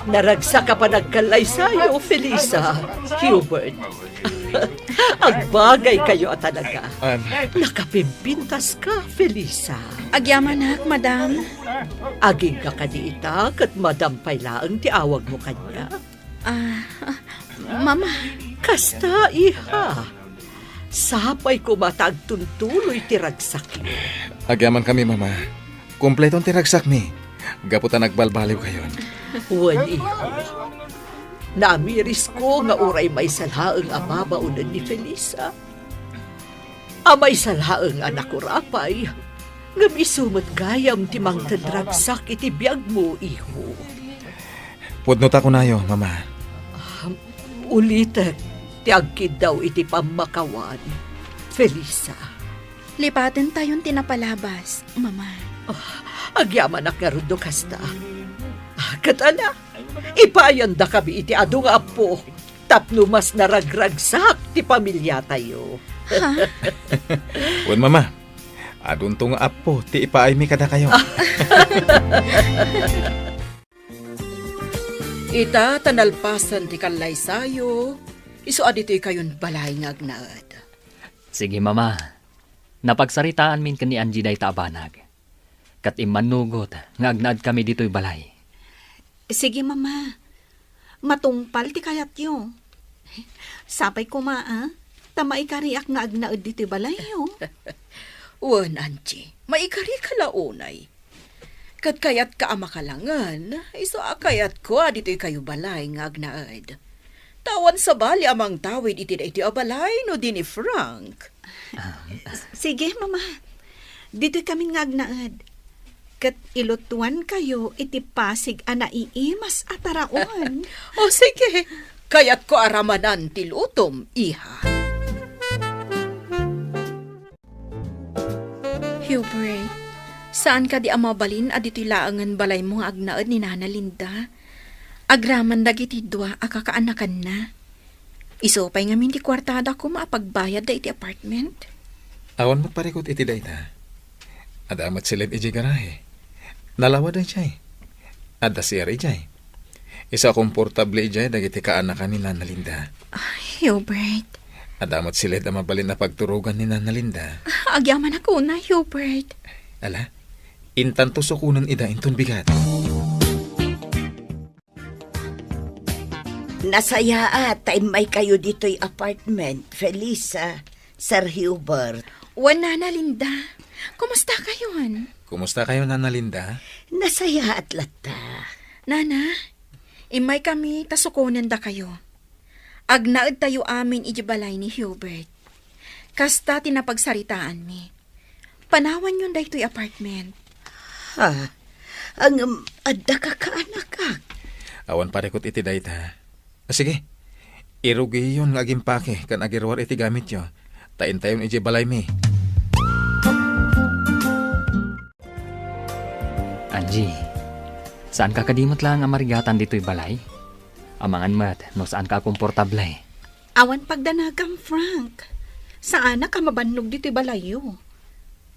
Naragsa ka pa nagkalay sayo, Felisa, Hubert. Agbagay kayo at talaga. Nakapimpintas ka, Felisa. Agyamanak, madam. Aging ka kaniita kat madampay laang ti awag mo kanya. Mama. Kasta, iha. Sapay ko matagtuntuloy ti ragsak yun. Agyaman kami, Mama. Kumpletong tiragsak mi. Gaputan nagbalbaliw kayon. Wan, iho. Namiris ko nga uray may salhaang amabaunan ni Felisa. Amay salhaang anak ko rapay. Nga misumat gayam ti mang tadragsak iti biyag mo, iho. Pudnot ako nayo, Mama. Ulitek, ti agkid daw iti pamakawan. Felisa. Lipatin tayong tinapalabas, Mama. Agyaman ak nga rudo kasta. Katala, ipayanda kami iti adu nga apo. Tapno mas naragragsak ti pamilya tayo. Wen, Mama. Adun tong apo, ti ipaay mi kada kayo. Ita tanalpasan ti kalay sayo. Iso adito'y kayon balay nga agnaad. sige Mama. Napagsaritaan min kan ni Angie day taabanag. Kat imanugot, nga agnaad kami dito'y balay. Sige, mama. Matungpal ti kayat yo. Sapay ko tamay kariak nga agnaad dito balay yo. Wan, Angie, maikari ka launay. Kat kayat ka amakalangan, iso akayat ko dito'y kayo balay nga agnaad. Tawan sa bali amang tawid iti abalay no di ni Frank. Sige, mama. Dito'y kami nga agnaad. Kat ilutuan kayo iti pasig anaiimas ataraon. O sige, kayat ko aramanan ti lutom, iha. Hubert, saan ka di amabalin at ito'y laangan balay mo nga agnaad ni Nana Linda? Agraman dagiti dua akakaanakan na. Iso pa'y ngamin di kwartada ko maapagbayad da iti apartment. Awan magparikot iti dayta. Adamat silid iti garahe. Nalawa da ijay. Adda siya ijay. Isa komportable ijay dagiti kaanakan ni Nana Linda. Hubert, Adamat silid ang mabalin na pagturugan ni Nana Linda. agyaman ako na, Hubert. Ala, intanto sukunan ida inton bigat. Nasaya time may kayo dito'y apartment, Felisa, Sir Hubert. Nana Linda, kumusta kayon? Kumusta kayo, Nana Linda? Nasaya at lata. Nana, imay kami tasukunan da kayo. Agnaad tayo amin ijibalay ni Hubert. Kasta tinapagsaritaan mi. Panawan yun da ito'y apartment. Ha? Ang adda ka kaanak ka. Awan parikot iti dayta. Sige, irugi yun laging pake kan agirwar iti gamit yo. Tain tayon iti balay mi. Angie, saan ka kadimot lang ang marigatan dito'y balay? Amangan mat, no saan ka komportable? Awan pagdanagam, Frank. Saan na ka mabannog dito'y balayo?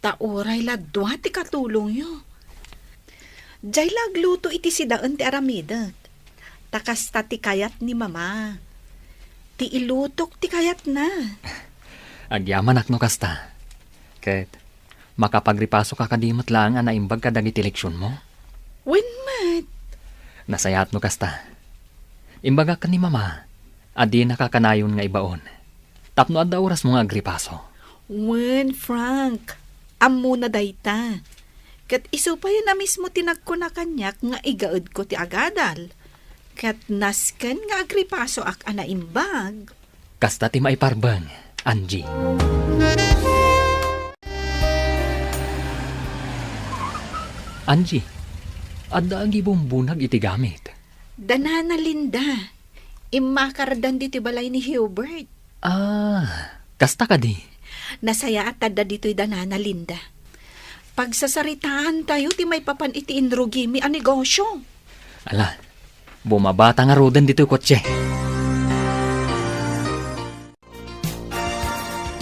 Tauray ladwa ti katulong yo. Diyay lagluto iti sidaan ti aramidat. Takas ta ti kayat ni mama. Ti ilutok ti kayat na. Agyaman akno kasta. Ket, makapagripaso ka kadimot lang ang naimbag ka dagiti leksyon mo? When mat? Nasayat no kasta. Imbaga ka ni mama, adi nakakanayon nga ibaon. Tapno adda oras mo nga agripaso. When, Frank? Amo na dayta. Kat iso pa yun na mismo tinagko na kanyak nga igaad ko ti agadal. Kat nasken nga agripaso ak anaimbag. Kasta ti maiparbang, Angie. Angie, adda agi bumbunag iti gamit. Danana Linda. Imakardan dito balay ni Hubert. Kasta ka di. Nasaya at tada dito'y danana Linda. Pagsasaritaan tayo, ti may papan iti indrugimi ang negosyo. Ala, bumabata nga rodan dito kotse.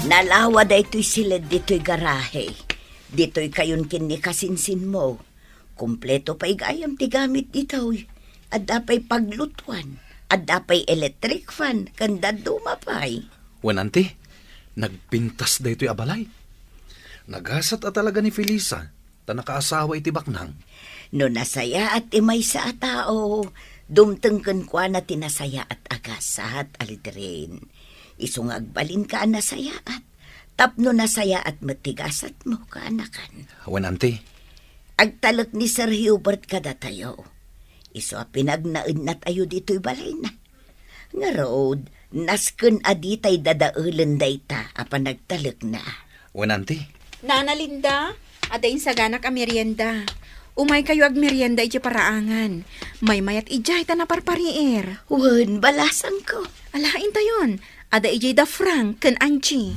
Nalawa da ito'y silid dito'y garahe. Dito'y kayon kinikasinsin mo. Kumpleto pa'y gayam ti gamit dito'y. Adda pa'y paglutuan. Adda pa'y electric fan. Kanda dumapay. Wanante, nagpintas da ito'y abalay. Nagasat at talaga ni Felisa, ta nakaasawa iti baknang. No nasaya at imay sa tao, dumtengken kwa na tinasaya at agasat alidrin. Isong agbalin ka nasaya at tapno nasaya at matigasat mo kaanakan. Wanante, Agtalak ni Sir Hubert kada tayo. Iso pinagnaid na tayo dito'y balay na. Nga road, nasken aditay dadaulen dayta apan nagtalak na. wanante, Nana Linda, adain sa ganak a merienda. Umay kayo ag merienda iti paraangan. May mayat ijay ta na parparier. Wen, balasan ko. Alain tayon, ada ijay da Frank ken Angie.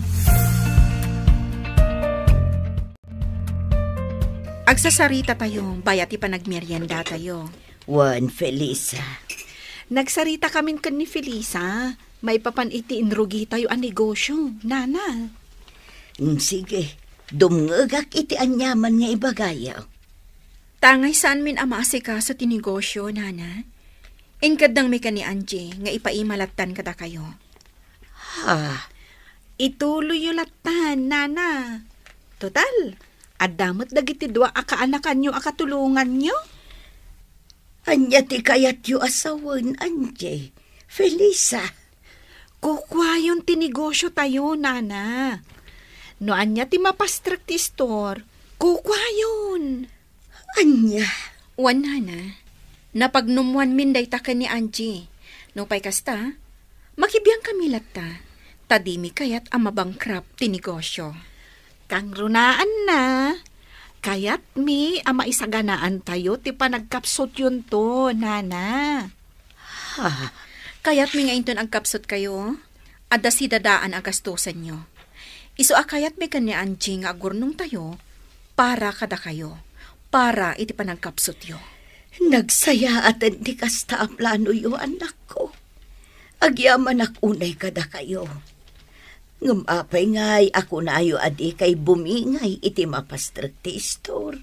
Agsasarita tayo, bayat ipanagmerienda tayo. Wen, Felisa. Nagsarita kami kan ni Felisa. May papan iti inrugi tayo ang negosyo. Nana. Sige, dumngagak iti anyaman nga ibagayaw. Tangay saan min amasika sa tinegosyo, Nana? Inkadang may ka ni Angie, nga ipaimalatan kada kayo. Ha? Ituloy yung latan, Nana. Total, adamot dagiti dua akaanakan nyo akatulungan nyo. Anya ti kayat yu asawan, Anje. Felisa. Kukwa yung tinegosyo tayo, Nana. No anya ti mapastrak ti store, kukwa yun. Anya, Wan na. Napagnumuan min day ta ka ni Angie. No pay kasta, makibiyang kami latta. Tadimi kayat ang mabangkrap ti negosyo. Kang runaan na. Kayat mi ama isaganaan tayo ti panagkapsot yun to, nana. Kayat mi nga inton ang kapsot kayo, adda si dadaan agastusan nyo. Iso akayat mi kan ni Angie nga agurnong tayo, para kada kayo, para iti panagkapsot yo. nagsaya at hindi kasta ang plano yo, anak ko. Agyaman unay kada kayo. Ngumapay ngay, ako na ayo adi kay bumingay iti mapastrek ti store.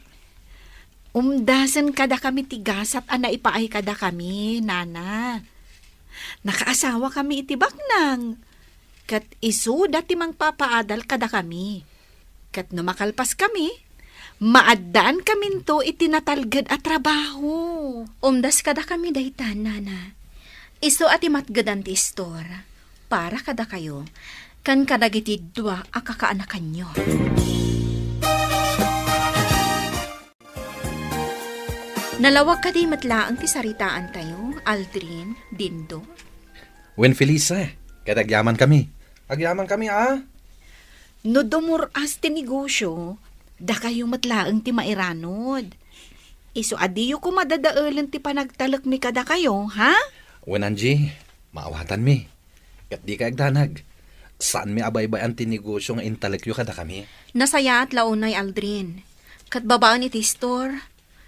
Umdasan kada kami tigasat ana ipaay kada kami, nana. Nakaasawa kami iti baknang. Kat isu dati mang papaadal kada kami. Kat numakalpas kami, maadaan kami to iti natalgad at trabaho. Umdas kada kami daytan, nana. Iso ati matgadan ti store, para kada kayo, kan kadagiti dua akakaanakan nyo. Nalawag ka di matlaang ti saritaan tayo, Aldrin, Dindo. Wen Felisa, kadagyaman kami. Agyaman kami, ah. No dumuras ti negosyo, da kayo matlaang ti mairanod. Iso adiyo ko madadaalan ti panagtalak mi kada kayo, ha? Wen Angie, maawatan mi. Kat di ka agdanag. Saan mi abay-bayan ti negosyo nga intalekyo kada kami? Nasaya at launay, Aldrin. Kat babaan iti store,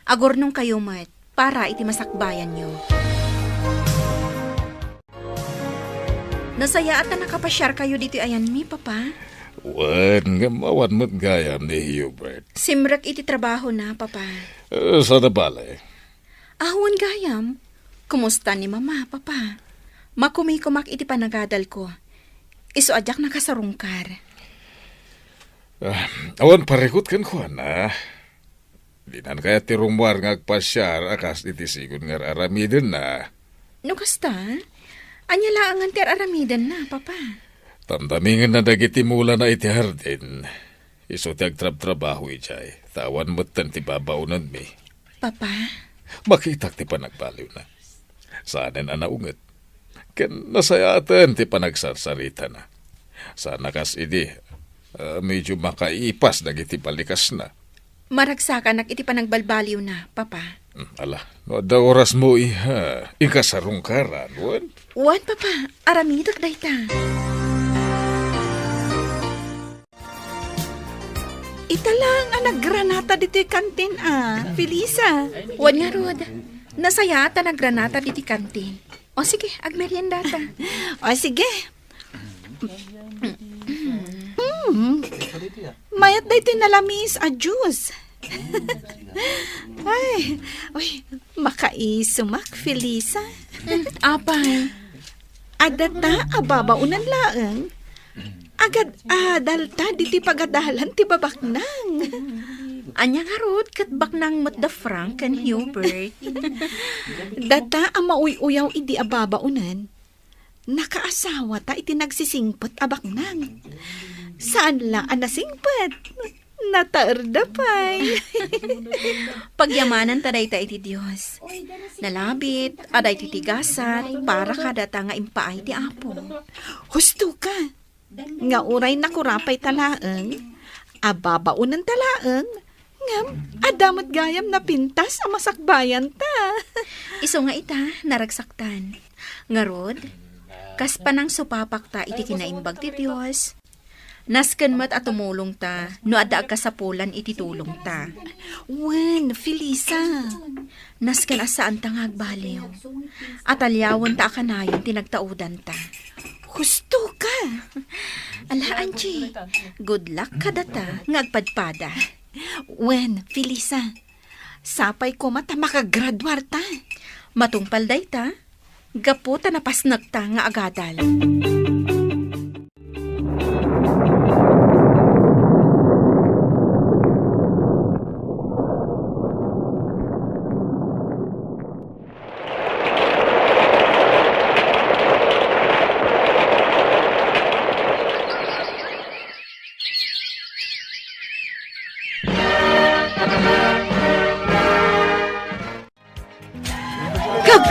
agornong kayo mat, para iti masakbayan nyo. Nasaya at na nakapasyar kayo dito ayan mi, papa. Wan, nga mawan mo't gayam ni Hubert. Simrak iti trabaho na, papa. Sa nabala Ahwan gayam. Kumusta ni mama, papa? Makumikumak iti panagadal ko. Iso adyak nakasarungkar. Awan parekot kan ko na. Di nan kaya ti rumwar nga agpasyar akas iti sigun nga aramiden na. No kasta? Anya laangan ter aramidan na, papa. Tamdamingan na dagiti mula na iti hardin. Iso ti agtrab-trabaho ijay. Tawan mo't tan ti babaunan mi. Papa? Makitak ti panagbaliw na. Saanen anaunget. Ken nasayatan ti panagsarsarita na. Sana kas idi, medyo makaipas dagiti balikas na. Maragsakan iti panagbalbaliw na, papa. Ala, no da oras mo iha, ikasarungkaran, wan? Wan, papa. Aramidak dayta. Italang ang naggranata dito kantin, Felisa. Wan nga, Rod. Nasaya at naggranata diti kantin. O sige, agmerienda ta. O sige. Mayat da ito nalamis a juice. Ay, uy, makaisumak, Felisa. Apay. Adata, ababaunan laeng. Agad adalta, diti pagadalan ti babaknang. Anya nga, Rod, katbak nang mat da Frank and Hubert. Data, ang mauy-uyaw idi ababaunan. Nakaasawa ta iti nagsisingpot abaknang. Saan lang ang nasingpot? Nataerda pa'y. Pagyamanan taday ta iti Diyos. Nalabit, aday titigasat, para kadata nga impaay ti Apo. Husto ka. Nga uray nakurapay talaeng. Ababaunan talaeng. Ngam, adamot gayam na pintas ang masakbayan ta. Iso nga ita, naragsaktan. Nga, Rod, kas panang supapak ta iti kinaimbag ti Diyos. Nasken mat at tumulong ta, no adda kasapulan iti tulong ta. Wen, Felisa. Nasken asaan ta nga agbaliw. At alyawan ta akanayon tinagtaudan ta. Husto ka. Ala, Angie, good luck ka data, nga agpadpada. Wen, Felisa. Sapay ko mata makagraduar ta. Matungpal day ta, gaputa na pasnag ta nga agadal.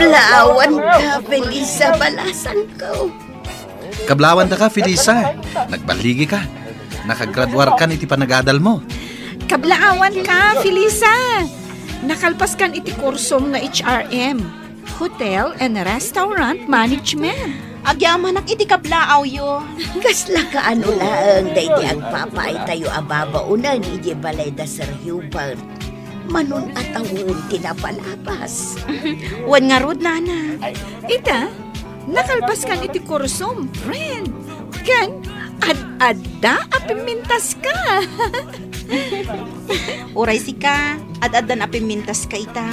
Kablawan ka, Felisa, balasang ko. Kablawan ta ka, Felisa. Nagbaligi ka. Nakagraduar ka iti panagadal mo. Kablaawan ka, Felisa. Nakalpas kan iti kursom nga HRM, Hotel and Restaurant Management. Agyamanak iti kablaaw yo. Kasla ka ano lang, dahil agpapay tayo ababaunan, iji balay da Sir Hubert. Manon at awon tinapalapas. Wan nga rod, nana. Ita, nakalpas kan iti kursom, friend. Kan, ad-adda apimintas ka. Uray si ka, ad-adan apimintas ka ita.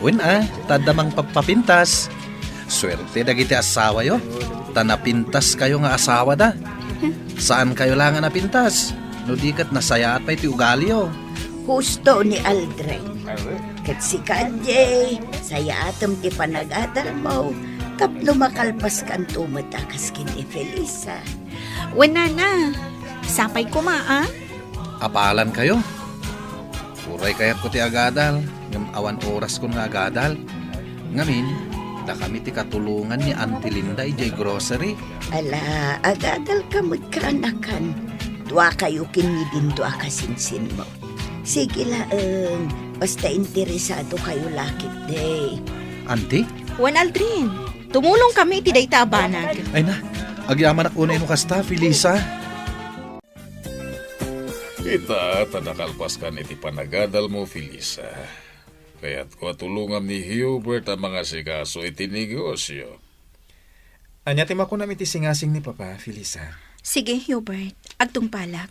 Uwin tadamang papapintas. Swerte dagiti asawa yo. Tanapintas kayo nga asawa da. Saan kayo lang nga napintas? No di kat nasaya at pa iti ugali yo. Husto ni Aldrin. Kat si Kanye, saya atom ti panagadal mo. Tapno makalpas kan tumatakas kini Felisa. Wan nana, sapay ko ma, Apalan kayo. Uray kayat ko ti agadal. Ngam awan oras ko nga agadal. Ngamin, da kami ti katulungan ni Auntie Linda ijay grocery. Ala, agadal kamot ka anakan. Dua kayo kinidin dua kasinsin mo. Sige laeng, basta interesado kayo lakit day. Auntie? Wan Aldrin, tumulong kami iti dayta abanag. Ay na, agyaman ako na kasta, Felisa. Kita, tanakalpas ka iti panagadal mo, Felisa. Kaya't ko tulungan ni Hubert ang mga sikaso iti negosyo. Anya tima ko namin ti singasing ni Papa, Felisa. Sige, Hubert, agtungpalak.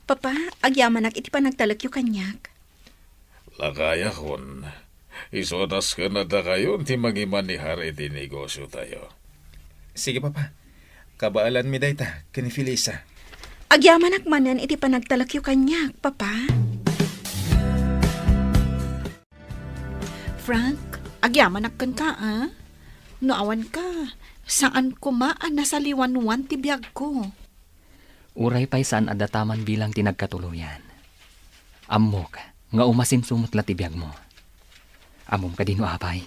Papa, agyamanak iti panagtalak yu kanyak. Lakaya kon. Isodas ka na da kayo ti magimanihar iti negosyo tayo. Sige, Papa. Kabaalan mi dayta, kini Felisa. Agyamanak manan iti panagtalak yu kanyak, Papa. Frank, agyamanak kan ka, Noawan ka, saan kumaan nasa liwanwan ti biyag ko. Uray pa'y saan adataman bilang tinagkatuluyan. Amok, nga umasimsumot la tibiyag mo. Amom ka din o apay.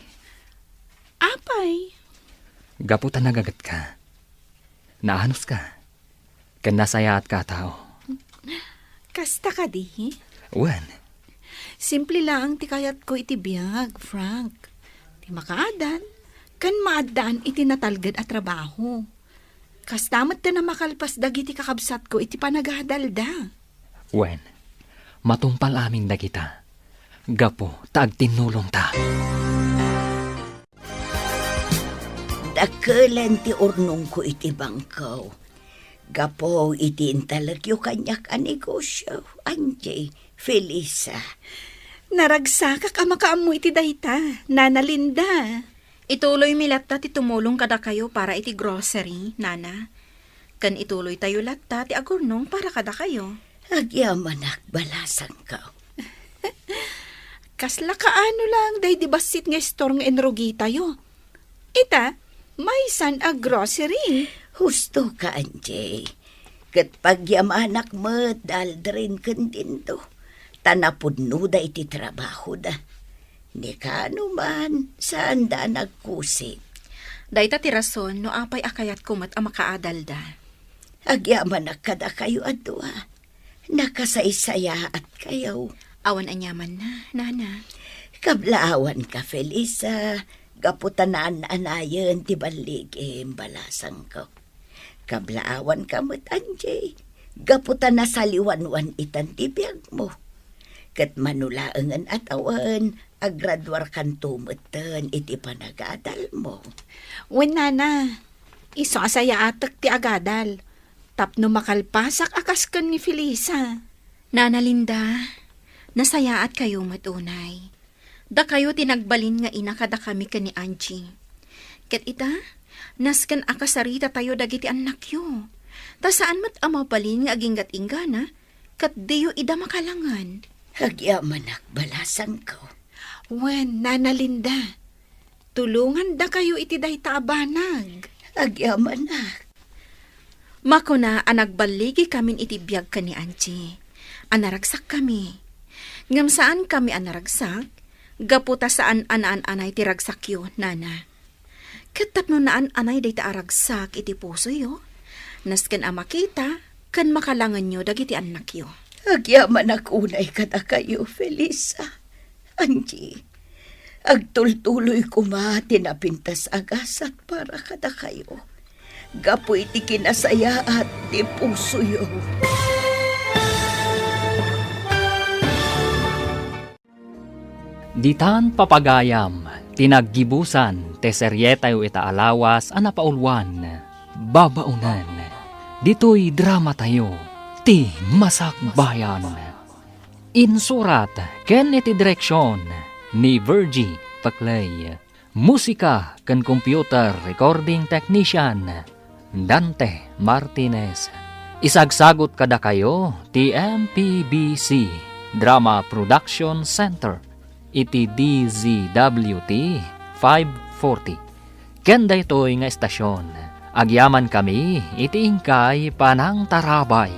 Apay? Gaputan nagagat ka. Naanos ka. Kan nasaya at katao. Kasta ka di? Wan, Simple lang ti kayat ko iti biyag, Frank. Ti makaadan, kan maadaan iti natalgad at trabaho. Kastamat ta na makalpas dagiti kakabsat ko iti panagadalda. wan, matumpal aming dagita. Gapo, taag tinulong ta. Dakelan ti urnong ko iti bangkaw. Gapo iti intalagyo kanyak a negosyo. Anjay, Felisa. Naragsakak ama kaamo iti dayta, Nana Linda. Ituloy mi latta ti tumulong kada kayo para iti grocery, Nana. Kan ituloy tayo latta ti agurnong para kada kayo. Agyamanak balasang ka. Kasla kaano lang, day di basit nga store nga enrogi tayo. Ita, may san a grocery. Husto ka, Anjay. Kat pagyamanak mo, daldrin kan din to. Tanapudno da iti trabaho da. Ni kano man, saan da nagkusit. Dayta ti rason no apay akayat kumat ang makaadal da. Agyamanak kada kayo adwa. Nakasaysaya at kayo. Awan anyaman na, Nana. Kablaawan ka, Felisa. Gaputanaan anayan ti baligim balasang ko. Kablaawan ka mo't Anjay. Gaputan na saliwanwan itan ti biyag mo. Kat manulaangan at awan, agradwar kan tumutan iti panagadal mo. Wen Nana, iso asaya atak ti agadal. Tapno makalpasak akas kan ni Felisa. Nana Linda, nasayaat kayo matunay. Da kayo tinagbalin nga ina kada kami ka ni Angie. Ket ita, nasken akasarita tayo dagiti anak yo. Ta saan mat amabalin nga aginggat ingana, kat diyo ida makalangan. Agyamanak balasang ko. Wen, Nana Linda, tulungan da kayo iti dayta abanag. Agyamanak. Mako na anagbaligi kamin iti biyag ka ni Angie. Anaragsak kami. Ngam saan kami anaragsak? Gaputa saan anay ti ragsakyo, nana. Katap no naan anay day ta aragsak iti puso yo. Nasken a makita, kan makalangan nyo dagiti anak yo. Agyaman akunay kada kayo, Felisa. Angie, agtultuloy kumati na pintas agasat para kada kayo. Gapo iti kinasaya at ti puso yo. Ditan papagayam, tinaggibusan, te seryetayo ita alawas, anapaulwan, babaunan. Dito'y drama tayo, ti Masakbayan. Insurat, ken iti direksyon, ni Virgie Paclay. Musika, ken computer recording technician, Dante Martinez. Isagsagot kada kayo, ti MPBC, Drama Production Center. Iti DZWT 540. Kenda ito'y nga estasyon. Agyaman kami, iti ingkay panang tarabay.